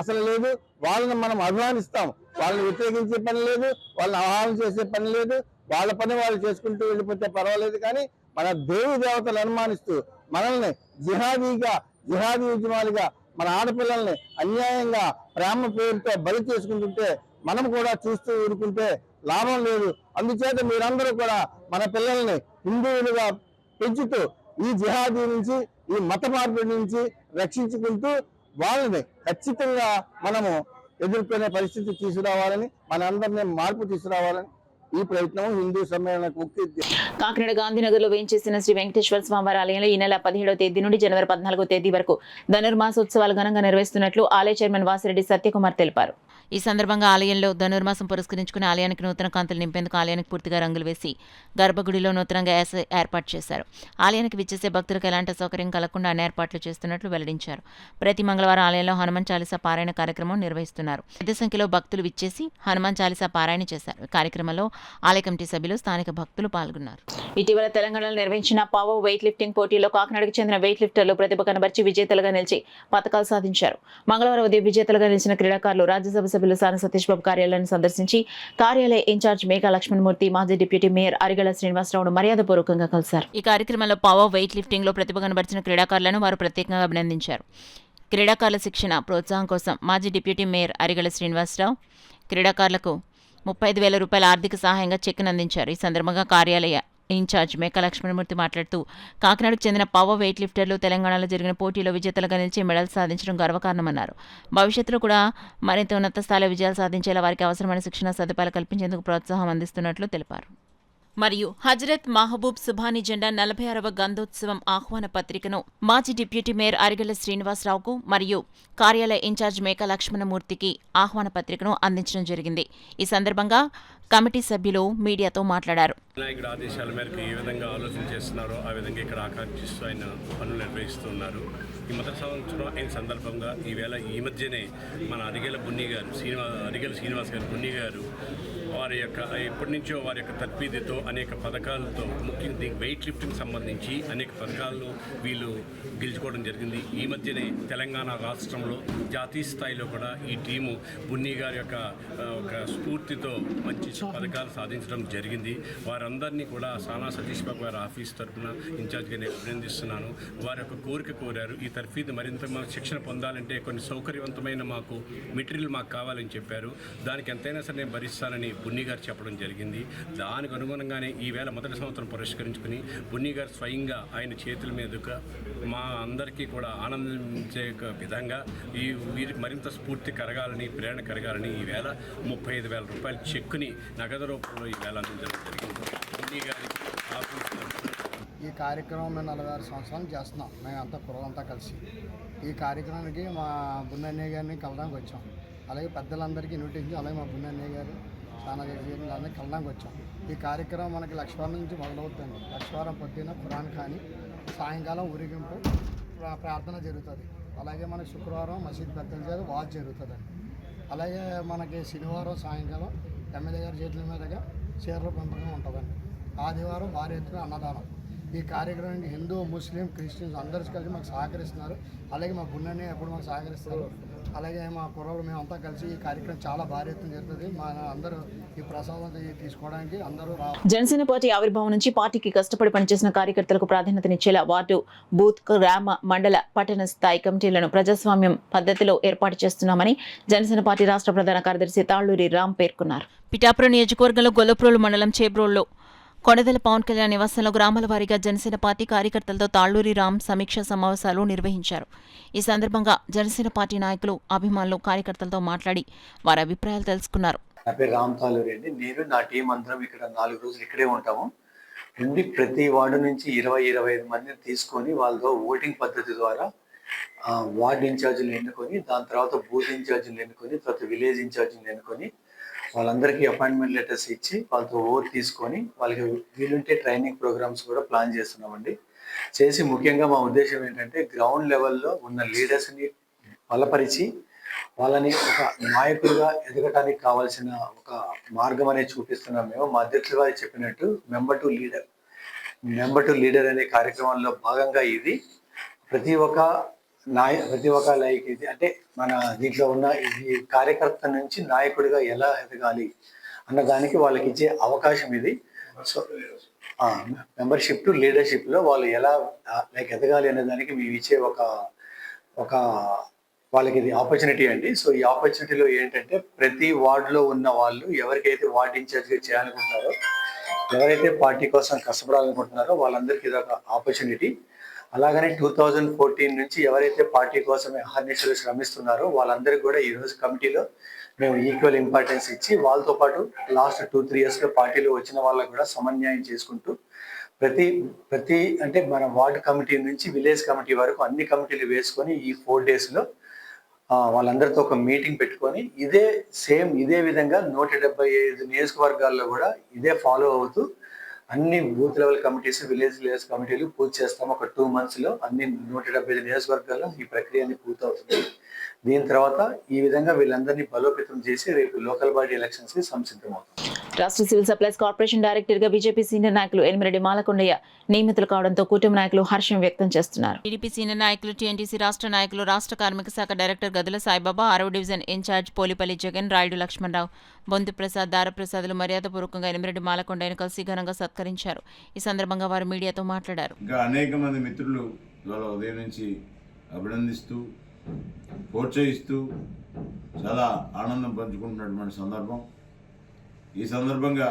అసలు లేదు. వాళ్ళని మనం అభిమానిస్తాం, వాళ్ళని వ్యతిరేకించే పని లేదు, వాళ్ళని ఆహ్వానం చేసే పని లేదు. వాళ్ళ పని వాళ్ళు చేసుకుంటూ వెళ్ళిపోతే పర్వాలేదు. కానీ మన దేవి దేవతలు అనుమానిస్తూ మనల్ని జిహాదీ ఉద్యమాలుగా మన ఆడపిల్లల్ని అన్యాయంగా ప్రేమ పేరుతో బలి చేసుకుంటుంటే మనం కూడా చూస్తూ ఊరుకుంటే లాభం లేదు. అందుచేత మీరందరూ కూడా మన పిల్లల్ని హిందువులుగా పెంచుతూ ఈ జిహాదీ నుంచి, ఈ మత మార్పిడి నుంచి రక్షించుకుంటూ వాళ్ళని ఖచ్చితంగా మనము ఎదుర్కొనే పరిస్థితి తీసుకురావాలని, మనందరినీ మార్పు తీసుకురావాలని ఈ ప్రయత్నం హిందూ సమ్మేళనకు ముఖ్య. కాకినాడ గాంధీనగర్లో వేయించేసిన శ్రీ వెంకటేశ్వర స్వామివారి ఆలయంలో ఈ నెల 17వ తేదీ నుండి జనవరి 14వ తేదీ వరకు ధనుర్మాసోత్సవాలు ఘనంగా నిర్వహిస్తున్నట్లు ఆలయ చైర్మన్ వాసిరెడ్డి సత్యకుమార్ తెలిపారు. ఈ సందర్భంగా ఆలయంలో ధనుర్మాసం పురస్కరించుకుని ఆలయానికి నూతన కాంతులు నింపేందుకు ఆలయానికి పూర్తిగా రంగులు వేసి గర్భగుడిలో నూతనంగా ఏర్పాటు చేశారు. ఆలయానికి విచ్చేసే భక్తులకు ఎలాంటి సౌకర్యం కలగకుండా అన్ని ఏర్పాట్లు చేస్తున్నట్లు వెల్లడించారు. ప్రతి మంగళవారం ఆలయంలో హనుమాన్ చాలీసా పారాయణ కార్యక్రమం నిర్వహిస్తున్నారు. పెద్ద సంఖ్యలో భక్తులు విచ్చేసి హనుమాన్ చాలీసా పారాయణ చేశారు. ఈ కార్యక్రమంలో ఆలయ కమిటీ సభ్యులు, స్థానిక భక్తులు పాల్గొన్నారు. ఇటీవల తెలంగాణలో నిర్వహించిన పవర్ వెయిట్ లిఫ్టింగ్ పోటీలో కాకినాడకు చెందిన వెయిట్ లిఫ్టర్లు ప్రతిభ కనబర్చి విజేతలుగా నిలిచి పతకాలు సాధించారు. మంగళవారం ఉదయం విజేతలుగా నిలిచిన క్రీడాకారులు రాజ్యసభ సభ్యులు సాన సతీష్ బాబు కార్యాలయాన్ని సందర్శించి కార్యాలయ ఇన్ఛార్జ్ మేఘా లక్ష్మణమూర్తి, మాజీ డిప్యూటీ మేయర్ అరిగళ శ్రీనివాసరావును మర్యాదపూర్వకంగా కలిశారు. ఈ కార్యక్రమంలో పవర్ వెయిట్ లిఫ్టింగ్ లో ప్రతిభ కనబర్చిన క్రీడాకారులను వారు ప్రత్యేకంగా అభినందించారు. క్రీడాకారుల శిక్షణ ప్రోత్సాహం కోసం మాజీ డిప్యూటీ మేయర్ అరిగళ శ్రీనివాసరావు క్రీడాకారులకు 35,000 రూపాయల ఆర్థిక సహాయంగా చెక్కును అందించారు. ఈ సందర్భంగా కార్యాలయ ఇన్ఛార్జ్ మేకా లక్ష్మణమూర్తి మాట్లాడుతూ కాకినాడకు చెందిన పవర్ వెయిట్ లిఫ్టర్లు తెలంగాణలో జరిగిన పోటీలో విజేతలుగా నిలిచి మెడల్ సాధించడం గర్వకారణమన్నారు. భవిష్యత్తులో కూడా మరింత ఉన్నత స్థాయిలో విజయాలు సాధించేలా వారికి అవసరమైన శిక్షణ సదుపాయాలు కల్పించేందుకు ప్రోత్సాహం అందిస్తున్నట్లు తెలిపారు. మరియు హజరత్ మహబూబ్ సుభాని జెండా 46వ గంధోత్సవం ఆహ్వాన పత్రికను మాజీ డిప్యూటీ మేయర్ అరిగెల శ్రీనివాసరావుకు మరియు కార్యాలయ ఇన్ఛార్జ్ మేక లక్ష్మణమూర్తికి ఆహ్వాన పత్రికను అందించడం జరిగింది. ఈ సందర్భంగా కమిటీ సభ్యులు మీడియాతో మాట్లాడారు. వినాయకుడి ఆదేశాల మేరకు ఏ విధంగా ఆలోచన చేస్తున్నారో ఆ విధంగా ఇక్కడ ఆకాంక్షిస్తూ ఆయన పనులు నిర్వహిస్తున్నారు. ఈ మొదటి సంవత్సరం అయిన సందర్భంగా ఈవేళ ఈ మధ్యనే మన అరిగెల శ్రీనివాస్ గారు బున్ని గారు వారి యొక్క ఎప్పటి నుంచో వారి యొక్క తర్ఫీదుతో అనేక పథకాలతో ముఖ్యంగా వెయిట్ లిఫ్టింగ్ సంబంధించి అనేక పథకాలను వీళ్ళు గెలుచుకోవడం జరిగింది. ఈ మధ్యనే తెలంగాణ రాష్ట్రంలో జాతీయ స్థాయిలో కూడా ఈ టీము బున్ని గారి యొక్క ఒక స్ఫూర్తితో మంచి పథకాలు సాధించడం జరిగింది. వారందరినీ కూడా సానా సతీష్ బాబు గారి ఆఫీస్ తరఫున ఇన్ఛార్జ్గా నేను అభినందిస్తున్నాను. వారి యొక్క కోరిక కోరారు, ఈ తర్ఫీదు మరింత మాకు శిక్షణ పొందాలంటే కొన్ని సౌకర్యవంతమైన మాకు మెటీరియల్ మాకు కావాలని చెప్పారు. దానికి ఎంతైనా సరే నేను భరిస్తానని బున్ని గారు చెప్పడం జరిగింది. దానికి అనుగుణంగానే ఈవేళ మొదటి సంవత్సరం పురస్కరించుకుని బున్ని గారు స్వయంగా ఆయన చేతుల మీదుగా మా అందరికీ కూడా ఆనందించే విధంగా వీరికి మరింత స్ఫూర్తి కరగాలని ప్రేరణ కరగాలని ఈవేళ 35,000 రూపాయల చెక్కుని నగదు రూపంలో ఈవేళ అందించడం జరిగింది. బున్ని గారి ఈ కార్యక్రమం మేము 46 సంవత్సరాలు చేస్తున్నాం. మేమంతా కుర్రంతా కలిసి ఈ కార్యక్రమానికి మా బున్నయ్య గారిని కలడానికి వచ్చాం. అలాగే పెద్దలందరికీ ఇన్విటేషన్, అలాగే మా బున్నయ్య గారు చాలా అందరినీ కలడానికి వచ్చాం. ఈ కార్యక్రమం మనకి లక్షవారం నుంచి మొదలవుతుంది. లక్షవారం పొద్దున్న ఖురాన్ కానీ, సాయంకాలం ఊరేగింపు ప్రార్థన జరుగుతుంది. అలాగే మనకి శుక్రవారం మసీద్ పెద్దల చేత వాచ్ జరుగుతుందండి. అలాగే మనకి శనివారం సాయంకాలం ఎమ్మెల్యే గారి చేతుల మీదుగా చీరల పెంపకం ఉంటుందండి. ఆదివారం భారీ ఎత్తున అన్నదానం. ఈ కార్యక్రమానికి హిందూ, ముస్లిం, క్రిస్టియన్స్ అందరూ కలిసి మాకు సహకరిస్తున్నారు. అలాగే మా బున్నని ఎప్పుడు మాకు సహకరిస్తారు. అలాగే మా కుర్రలు మేమంతా కలిసి ఈ కార్యక్రమం చాలా భారీ ఎత్తున జరుగుతుంది. మా అందరూ ఈ ప్రసాదం తీసుకోవడానికి అందరూ జనసేన పార్టీ ఆవిర్భావం నుంచి పార్టీకి కష్టపడి పనిచేసిన కార్యకర్తలకు ప్రాధాన్యతనిచ్చేలా వార్డు, బూత్, గ్రామ, మండల, పట్టణ స్థాయి కమిటీలను ప్రజాస్వామ్యం పద్ధతిలో ఏర్పాటు చేస్తున్నామని జనసేన పార్టీ రాష్ట్ర ప్రధాన కార్యదర్శి తాళ్లూరి రామ్ పేర్కొన్నారు. పిఠాపురం నియోజకవర్గంలో గొల్లప్రోలు మండలం చేబ్రోల్లో కొడదల పవన్ కళ్యాణ్ నివాసంలో గ్రామాల వారీగా జనసేన పార్టీ కార్యకర్తలతో తాళ్లూరి రామ్ సమీక్షా సమావేశాలు నిర్వహించారు. ఈ సందర్భంగా జనసేన పార్టీ నాయకులు, అభిమానులు కార్యకర్తలతో మాట్లాడి వారి అభిప్రాయాలు తెలుసుకున్నారు. నా పేరు రామ్ తాలూరి అండి. నేను నా టీం అందరం ఇక్కడ 4 రోజులు ఇక్కడే ఉంటాము. ప్రతి వార్డు నుంచి 20-25 మందిని తీసుకొని వాళ్ళతో ఓటింగ్ పద్ధతి ద్వారా వార్డు ఇన్ఛార్జీలు ఎన్నుకొని, దాని తర్వాత బూత్ ఇన్ఛార్జీలు ఎన్నుకొని, తర్వాత విలేజ్ ఇన్ఛార్జీలు ఎన్నుకొని వాళ్ళందరికీ అపాయింట్మెంట్ లెటర్స్ ఇచ్చి వాళ్ళతో ఓట్ తీసుకొని వాళ్ళకి వీలుంటే ట్రైనింగ్ ప్రోగ్రామ్స్ కూడా ప్లాన్ చేస్తున్నామండి. చేసి ముఖ్యంగా మా ఉద్దేశం ఏంటంటే గ్రౌండ్ లెవెల్లో ఉన్న లీడర్స్ని బలపరిచి వాళ్ళని ఒక నాయకులుగా ఎదగటానికి కావాల్సిన ఒక మార్గం అనేది చూపిస్తున్నాం మేము. మా అధ్యక్షులు వారు చెప్పినట్టు మెంబర్ టు లీడర్ అనే కార్యక్రమంలో భాగంగా ఇది ప్రతి ఒక్క లైక్ ఇది అంటే మన దీంట్లో ఉన్న ఈ కార్యకర్త నుంచి నాయకుడిగా ఎలా ఎదగాలి అన్న దానికి వాళ్ళకి ఇచ్చే అవకాశం ఇది. సో మెంబర్షిప్ టు లీడర్షిప్ లో వాళ్ళు ఎలా లైక్ ఎదగాలి అనే దానికి మేము ఇచ్చే ఒక వాళ్ళకి ఇది ఆపర్చునిటీ అండి. సో ఈ ఆపర్చునిటీలో ఏంటంటే ప్రతి వార్డులో ఉన్న వాళ్ళు ఎవరికైతే వార్డ్ ఇన్ఛార్జ్గా చేయాలనుకుంటారో, ఎవరైతే పార్టీ కోసం కష్టపడాలనుకుంటున్నారో వాళ్ళందరికీ ఇది ఒక ఆపర్చునిటీ. అలాగనే 2014 నుంచి ఎవరైతే పార్టీ కోసమే అహర్నిశలు శ్రమిస్తున్నారో వాళ్ళందరికీ కూడా ఈరోజు కమిటీలో మేము ఈక్వల్ ఇంపార్టెన్స్ ఇచ్చి వాళ్ళతో పాటు లాస్ట్ 2-3 yearsలో పార్టీలో వచ్చిన వాళ్ళకు కూడా సమన్యాయం చేసుకుంటూ ప్రతి అంటే మన వార్డు కమిటీ నుంచి విలేజ్ కమిటీ వరకు అన్ని కమిటీలు వేసుకొని ఈ 4 daysలో వాళ్ళందరితో ఒక మీటింగ్ పెట్టుకొని ఇదే విధంగా 175 నియోజకవర్గాల్లో కూడా ఇదే ఫాలో అవుతూ అన్ని బూత్ లెవెల్ కమిటీస్, విలేజ్ కమిటీలు పూర్తి చేస్తాం. ఒక 2 monthsలో అన్ని 175 నియోజకవర్గాల్లో ఈ ప్రక్రియ పూర్తవుతుంది. దీని తర్వాత ఈ విధంగా వీళ్ళందరినీ బలోపేతం చేసి రేపు లోకల్ బాడీ ఎలక్షన్స్ కి సంసిద్ధమవుతుంది. రాష్ట్ర సివిల్ సప్లైస్ కార్పొరేషన్ డైరెక్టర్ గా బీజేపీ సీనియర్ నాయకులు ఎనిమిరెడ్డి మాలకొండయ్య నియమితులు కావడంతో కూటమి నాయకులు హర్షం వ్యక్తం చేస్తున్నారు. టీడీపీ సీనియర్ నాయకులు, టీఎన్టీసీ రాష్ట్ర నాయకులు, రాష్ట్ర కార్మిక శాఖ డైరెక్టర్ గదుల సాయిబాబా, 6వ డివిజన్ ఇన్ఛార్జ్ పోలిపల్లి జగన్, రాయుడు లక్ష్మణరావు, బొంతు ప్రసాద్, దారప్రసాద్లు మర్యాదపూర్వకంగా ఎనిమిరెడ్డి మాలకొండయ్యను కలిసి ఘనంగా సత్కరించారు. ఈ సందర్భంగా వారు మీడియాతో మాట్లాడారు. ఇంకా అనేక మంది మిత్రులు ఇవాళ ఉదయం నుంచి అభినందిస్తూ, ప్రోత్సహిస్తూ చాలా ఆనందం పంచుకుంటున్నటువంటి సందర్భం. ఈ సందర్భంగా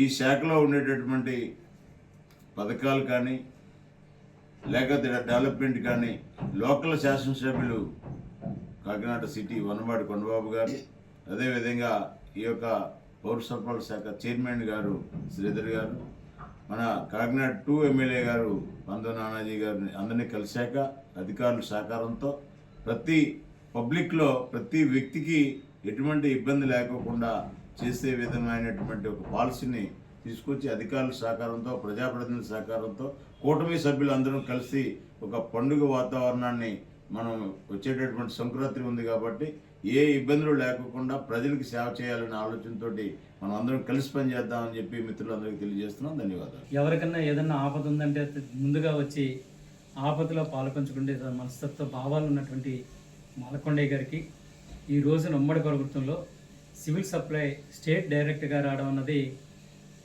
ఈ శాఖలో ఉండేటటువంటి పథకాలు కానీ లేకపోతే డెవలప్మెంట్ కానీ లోకల్ శాసనసభ్యులు కాకినాడ సిటీ వనవాడి కొండబాబు గారు, అదేవిధంగా ఈ యొక్క పౌర సరఫరాల శాఖ చైర్మన్ గారు శ్రీధర్ గారు, మన కాకినాడ 2 ఎమ్మెల్యే గారు పందో నానాజీ గారిని అందరినీ కలిశాక అధికారుల సహకారంతో ప్రతి పబ్లిక్లో ప్రతి వ్యక్తికి ఎటువంటి ఇబ్బంది లేకోకుండా చేసే విధమైనటువంటి ఒక పాలసీని తీసుకొచ్చి అధికారుల సహకారంతో ప్రజాప్రతినిధుల సహకారంతో కూటమి సభ్యులందరం కలిసి ఒక పండుగ వాతావరణాన్ని మనం వచ్చేటటువంటి సంక్రాంతి ఉంది కాబట్టి ఏ ఇబ్బందులు లేకుండా ప్రజలకు సేవ చేయాలనే ఆలోచనతో మనం అందరం కలిసి పనిచేద్దామని చెప్పి మిత్రులందరికీ తెలియజేస్తున్నాం. ధన్యవాదాలు. ఎవరికన్నా ఏదన్నా ఆపద ఉందంటే ముందుగా వచ్చి ఆపదలో పాల్పంచుకునే మనస్తత్వ భావాలు ఉన్నటువంటి మాలకొండయ్య గారికి ఈ రోజున ఉమ్మడి ప్రభుత్వంలో సివిల్ సప్లై స్టేట్ డైరెక్టర్గా రావడం అన్నది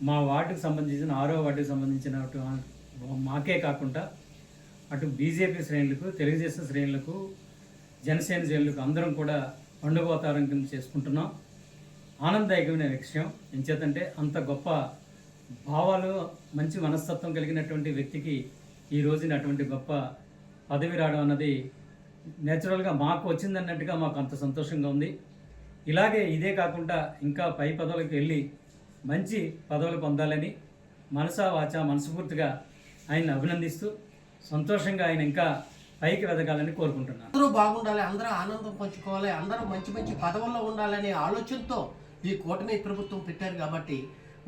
మా వార్డుకు సంబంధించిన 6వ వార్డుకు సంబంధించిన మాకే కాకుండా అటు బీజేపీ శ్రేణులకు, తెలుగుదేశం శ్రేణులకు, జనసేన శ్రేణులకు అందరం కూడా పండుగ వాతావరణం కింద చేసుకుంటున్నాం. ఆనందదాయకమైన విషయం. ఎంచేతంటే అంత గొప్ప భావాలు, మంచి మనస్తత్వం కలిగినటువంటి వ్యక్తికి ఈ రోజున అటువంటి గొప్ప పదవి రావడం అన్నది నేచురల్గా మాకు వచ్చిందన్నట్టుగా మాకు అంత సంతోషంగా ఉంది. ఇలాగే ఇదే కాకుండా ఇంకా పై పదవులకు వెళ్ళి మంచి పదవులు పొందాలని మనసా వాచా మనస్ఫూర్తిగా ఆయన అభినందిస్తూ సంతోషంగా ఆయన ఇంకా పైకి వెదగాలని కోరుకుంటున్నాను. అందరూ బాగుండాలి, అందరూ ఆనందం పంచుకోవాలి, అందరూ మంచి మంచి పదవుల్లో ఉండాలనే ఆలోచనతో ఈ కూటమి ప్రభుత్వం పెట్టారు. కాబట్టి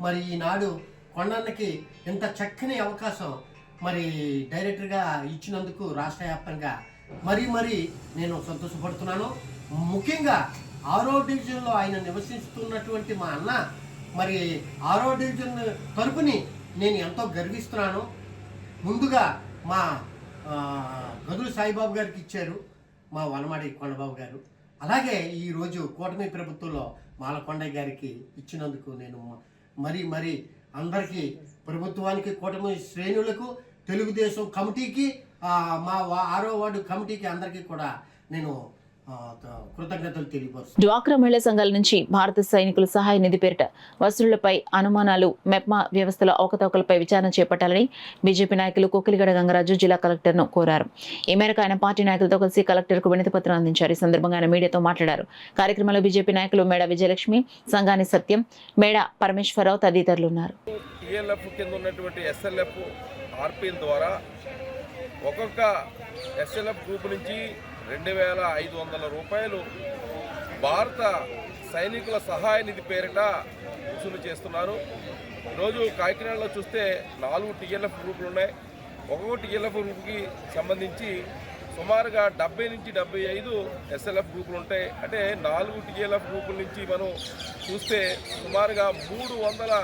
మరి ఈనాడు కొండన్నకి ఇంత చక్కని అవకాశం మరి డైరెక్టర్గా ఇచ్చినందుకు రాష్ట్ర వ్యాప్తంగా మరీ నేను సంతోషపడుతున్నాను. ముఖ్యంగా 6వ డివిజన్లో ఆయన నివసిస్తున్నటువంటి మా అన్న మరి 6వ డివిజన్ తరపుని నేను ఎంతో గర్విస్తున్నాను. ముందుగా మా గదులు సాయిబాబు గారికి ఇచ్చారు మా వనమాడి కొండబాబు గారు. అలాగే ఈరోజు కూటమి ప్రభుత్వంలో మాలకొండయ్య గారికి ఇచ్చినందుకు నేను మరీ అందరికీ, ప్రభుత్వానికి, కూటమి శ్రేణులకు, తెలుగుదేశం కమిటీకి, మా 6వ వార్డు కమిటీకి అందరికీ కూడా నేను కృతజ్ఞతలు తెలియపరుస్తున్నాను. డ్వాక్రా మహిళా సంఘాల నుంచి భారత సైనికుల సహాయ నిధి పేరిట వసూళ్లపై అనుమానాలు, మెప్మా వ్యవస్థలో అవకతవకలపై విచారణ చేపట్టాలని బీజేపీ నాయకులు కోకిలిగడ గంగరాజు జిల్లా కలెక్టర్ను కోరారు. ఈ మేరకు ఆయన పార్టీ నాయకులతో కలిసి కలెక్టర్కు వినతి పత్రం అందించారు. ఈ సందర్భంగా ఆయన మీడియాతో మాట్లాడారు. కార్యక్రమంలో బీజేపీ నాయకులు మేడ విజయలక్ష్మి, సంగాని సత్యం, మేడ పరమేశ్వరరావు తదితరులు ఉన్నారు. ఒక్కొక్క ఎస్ఎల్ఎఫ్ గ్రూప్ నుంచి 2,500 రూపాయలు భారత సైనికుల సహాయ నిధి పేరిట వసూలు చేస్తున్నారు. ఈరోజు కాకినాడలో చూస్తే 4 టీఎల్ఎఫ్ గ్రూపులు ఉన్నాయి. ఒక్కొక్క టీఎల్ఎఫ్ గ్రూప్కి సంబంధించి సుమారుగా 70 నుంచి 75 ఎస్ఎల్ఎఫ్ గ్రూపులు ఉంటాయి. అంటే 4 టీఎల్ఎఫ్ గ్రూపుల నుంచి మనం చూస్తే సుమారుగా 300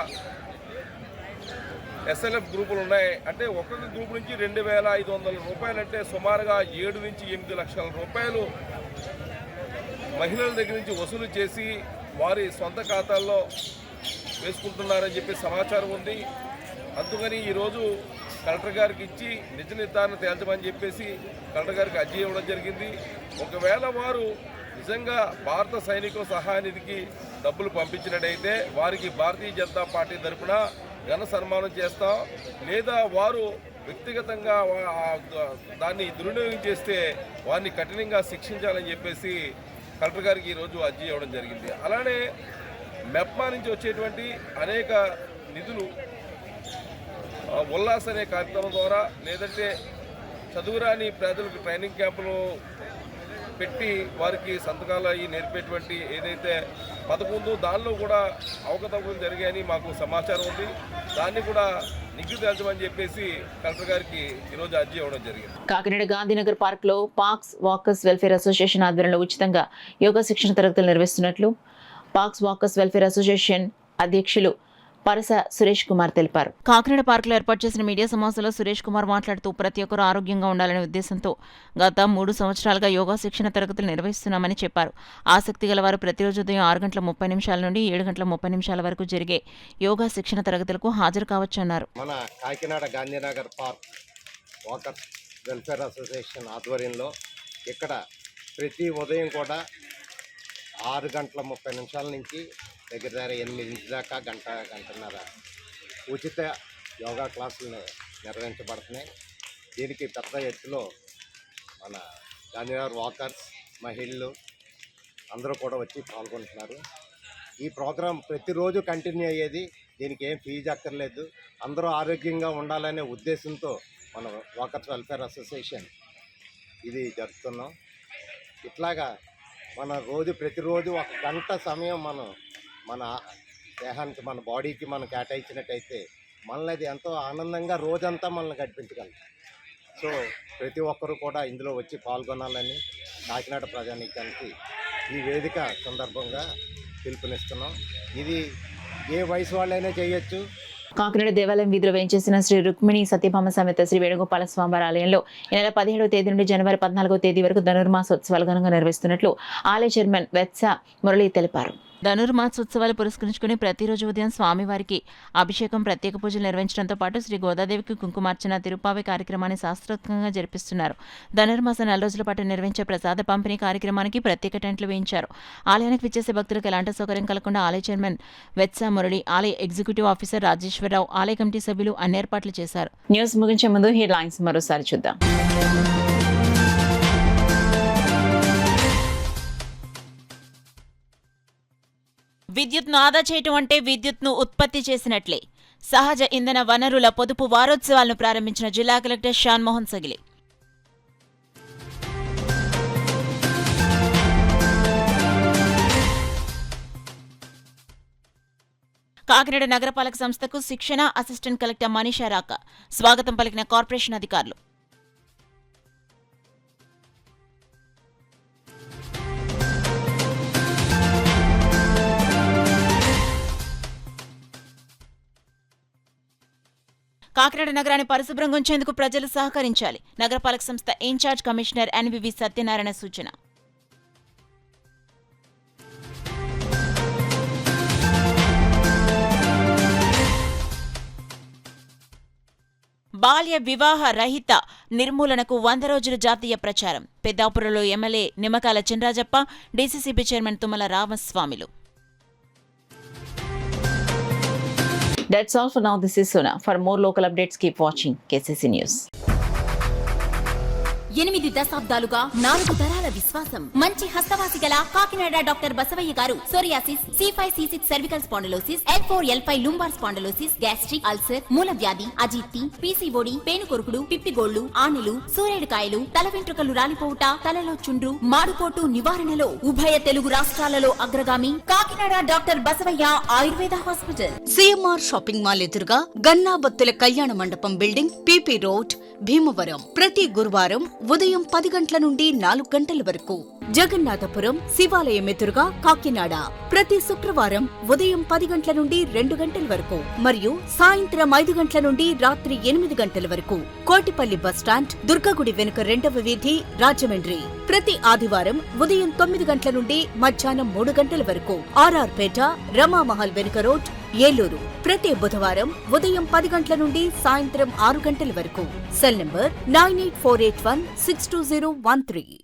ఎస్ఎల్ఎఫ్ గ్రూపులు ఉన్నాయి. అంటే ఒక్కొక్క గ్రూప్ నుంచి 2,500 రూపాయలు, అంటే సుమారుగా 7 నుంచి 8 లక్షల రూపాయలు మహిళల దగ్గర నుంచి వసూలు చేసి వారి సొంత ఖాతాల్లో వేసుకుంటున్నారని చెప్పి సమాచారం ఉంది. అందుకని ఈరోజు కలెక్టర్ గారికి ఇచ్చి నిజ నిర్ధారణ తేల్చమని చెప్పేసి కలెక్టర్ గారికి అర్జీ ఇవ్వడం జరిగింది. ఒకవేళ వారు నిజంగా భారత సైనికుల సహాయ నిధికి డబ్బులు పంపించినట్టయితే వారికి భారతీయ జనతా పార్టీ తరఫున ఘన సన్మానం చేస్తాం. లేదా వారు వ్యక్తిగతంగా దాన్ని దుర్వినియోగం చేస్తే వారిని కఠినంగా శిక్షించాలని చెప్పేసి కలెక్టర్ గారికి ఈరోజు అర్జీ ఇవ్వడం జరిగింది. అలానే మెప్మా నుంచి వచ్చేటువంటి అనేక నిధులు ఉల్లాస్ అనే కార్యక్రమం ద్వారా, లేదంటే చదువురాని పేదలకు ట్రైనింగ్ క్యాంపులు పెట్టి వారికి సంతకాలు అవి నేర్పేటువంటి ఏదైతే పథకం ఉందో దానిలో కూడా అవకతవకలు జరిగాయని మాకు సమాచారం ఉంది. దాన్ని కూడా నిగ్గు తేల్చమని చెప్పేసి కలెక్టర్ గారికి ఈరోజు అర్జీ ఇవ్వడం జరిగింది. కాకినాడ గాంధీనగర్ పార్క్ లో పార్క్స్ వాకర్స్ వెల్ఫేర్ అసోసియేషన్ ఆధ్వర్యంలో ఉచితంగా యోగా శిక్షణ తరగతులు నిర్వహిస్తున్నట్లు పార్క్స్ వాకర్స్ వెల్ఫేర్ అసోసియేషన్ అధ్యక్షులు పరస సురేష్ కుమార్ తెలిపారు. కాకినాడ పార్కులో ఏర్పాటు చేసిన మీడియా సమావేశంలో సురేష్ కుమార్ మాట్లాడుతూ ప్రతి ఒక్కరూ ఆరోగ్యంగా ఉండాలనే ఉద్దేశంతో గత 3 సంవత్సరాలుగా యోగా శిక్షణ తరగతులు నిర్వహిస్తున్నామని చెప్పారు. ఆసక్తి గల వారు ప్రతిరోజు ఉదయం 6:30 నుండి 7:30 వరకు జరిగే యోగా శిక్షణ తరగతులకు హాజరు కావచ్చన్నారు. మన Kakinada Gandhinagar park walkers welfare association ఆధ్వర్యంలో ఇక్కడ ప్రతి ఉదయం కూడా 6:30 నుంచి దగ్గర 8 దాకా గంటన్నర ఉచిత యోగా క్లాసులు నిర్వహించబడుతున్నాయి. దీనికి పెద్ద ఎత్తులో మన గాంధీనగర్ వాకర్స్, మహిళలు అందరూ కూడా వచ్చి పాల్గొంటున్నారు. ఈ ప్రోగ్రాం ప్రతిరోజు కంటిన్యూ అయ్యేది. దీనికి ఏం ఫీజు అక్కర్లేదు. అందరూ ఆరోగ్యంగా ఉండాలనే ఉద్దేశంతో మన వాకర్స్ వెల్ఫేర్ అసోసియేషన్ ఇది జరుపుతున్నాం. ఇట్లాగా మన ప్రతిరోజు 1 గంట సమయం మన దేహానికి, మన బాడీకి మనం కేటాయించినట్టయితే మనల్ని అది ఎంతో ఆనందంగా రోజంతా మనల్ని గడిపించగలం. సో ప్రతి ఒక్కరూ కూడా ఇందులో వచ్చి పాల్గొనాలని కాకినాడ ప్రజానీకానికి ఈ వేదిక సందర్భంగా పిలుపునిస్తున్నాం. ఇది ఏ వయసు వాళ్ళైనా చేయొచ్చు. కాకినాడ దేవాలయం వీధిలో వేయించేసిన శ్రీ రుక్మిణి సత్యభామ సమేత శ్రీ వేణుగోపాల స్వామివారి ఆలయంలో ఈ నెల 17వ తేదీ నుండి జనవరి 14వ తేదీ వరకు ధనుర్మాసోత్సవాలు ఘనంగా నిర్వహిస్తున్నట్లు ఆలయ చైర్మన్ వెత్స మురళి తెలిపారు. ధనుర్మాసోత్సవాలు పురస్కరించుకుని ప్రతిరోజు ఉదయం స్వామివారికి అభిషేకం, ప్రత్యేక పూజలు నిర్వహించడంతో పాటు శ్రీ గోదాదేవికి కుంకుమార్చన, తిరుపావి కార్యక్రమాన్ని శాస్త్రోక్తంగా జరిపిస్తున్నారు. ధనుర్మాసం 4 రోజుల పాటు నిర్వహించే ప్రసాద పంపిణీ కార్యక్రమానికి ప్రత్యేక టెంట్లు వేయించారు. ఆలయానికి విచ్చేసే భక్తులకు ఎలాంటి సౌకర్యం కలగకుండా ఆలయ చైర్మన్ వెత్స మురళి, ఆలయ ఎగ్జిక్యూటివ్ ఆఫీసర్ రాజేశ్వరరావు, ఆలయ కమిటీ సభ్యులు అన్ని ఏర్పాట్లు చేశారు. న్యూస్ ముగించే ముందు హెడ్లైన్స్ మరోసారి చూద్దాం. విద్యుత్ను ఆదా చేయటం అంటే విద్యుత్ను ఉత్పత్తి చేసినట్లే. సహజ ఇంధన వనరుల పొదుపు వారోత్సవాలను ప్రారంభించిన జిల్లా కలెక్టర్ షాన్మోహన్ సగిలి. కాకినాడ నగరపాలక సంస్థకు శిక్షణ అసిస్టెంట్ కలెక్టర్ మనీషా రాక స్వాగతం పలికిన కార్పొరేషన్ అధికారులు. కాకినాడ నగరాన్ని పరిశుభ్రంగా ఉంచేందుకు ప్రజలు సహకరించాలి. నగరపాలక సంస్థ ఇన్ఛార్జ్ కమిషనర్ ఎన్వివి సత్యనారాయణ సూచన. బాల్య వివాహ రహిత నిర్మూలనకు 100 రోజుల జాతీయ ప్రచారం. పెద్దాపురంలో MLA Nimmakayala Chinarajappa, DCCB chairman Tummala రామస్వామిలు. That's all for now. This is Sona. For more local updates, keep watching KCC News. 8 దశాబ్దాలుగా 4 తరాల విశ్వాసం. మంచి హస్తవాసి గల Kakinada doctor Basavayya garu psoriasis, C5C6 cervical spondylosis, L4L5 lumbar spondylosis, gastric ulcer, మూలవ్యాధి, అజీర్తి, పీసీఓడి, పేనుకొరుకుడు, పిప్పిగోళ్లు, ఆనెలు, సూరేడుకాయలు, తల వెంట్రుకలు రాలిపోవుట, తలలో చుండ్రు, మాడుకోటు నివారణలో ఉభయ తెలుగు రాష్ట్రాలలో అగ్రగామి Kakinada doctor Basavayya Ayurveda hospital. CMR shopping mall ఎదురుగా గన్నాబత్తుల కళ్యాణ మండపం బిల్డింగ్, పీపీ రోడ్, భీమవరం. ప్రతి గురువారం ఉదయం 10 గంటల నుండి 4 గంటల వరకు. జగన్నాథపురం శివాలయం ఎదురుగా కాకినాడ ప్రతి శుక్రవారం ఉదయం 10 గంటల నుండి 2 గంటల వరకు మరియు సాయంత్రం 5 గంటల నుండి రాత్రి 8 గంటల వరకు. కోటిపల్లి బస్టాండ్, దుర్గగుడి వెనుక 2వ వీధి, రాజమండ్రి ప్రతి ఆదివారం ఉదయం 9 గంటల నుండి మధ్యాహ్నం 3 గంటల వరకు. ఆర్ఆర్ పేట, రమామహల్ వెనుక రోడ్, ఏలూరు ప్రతి బుధవారం ఉదయం 10 గంటల నుండి సాయంత్రం 6 గంటల వరకు. Cell number 9848162013.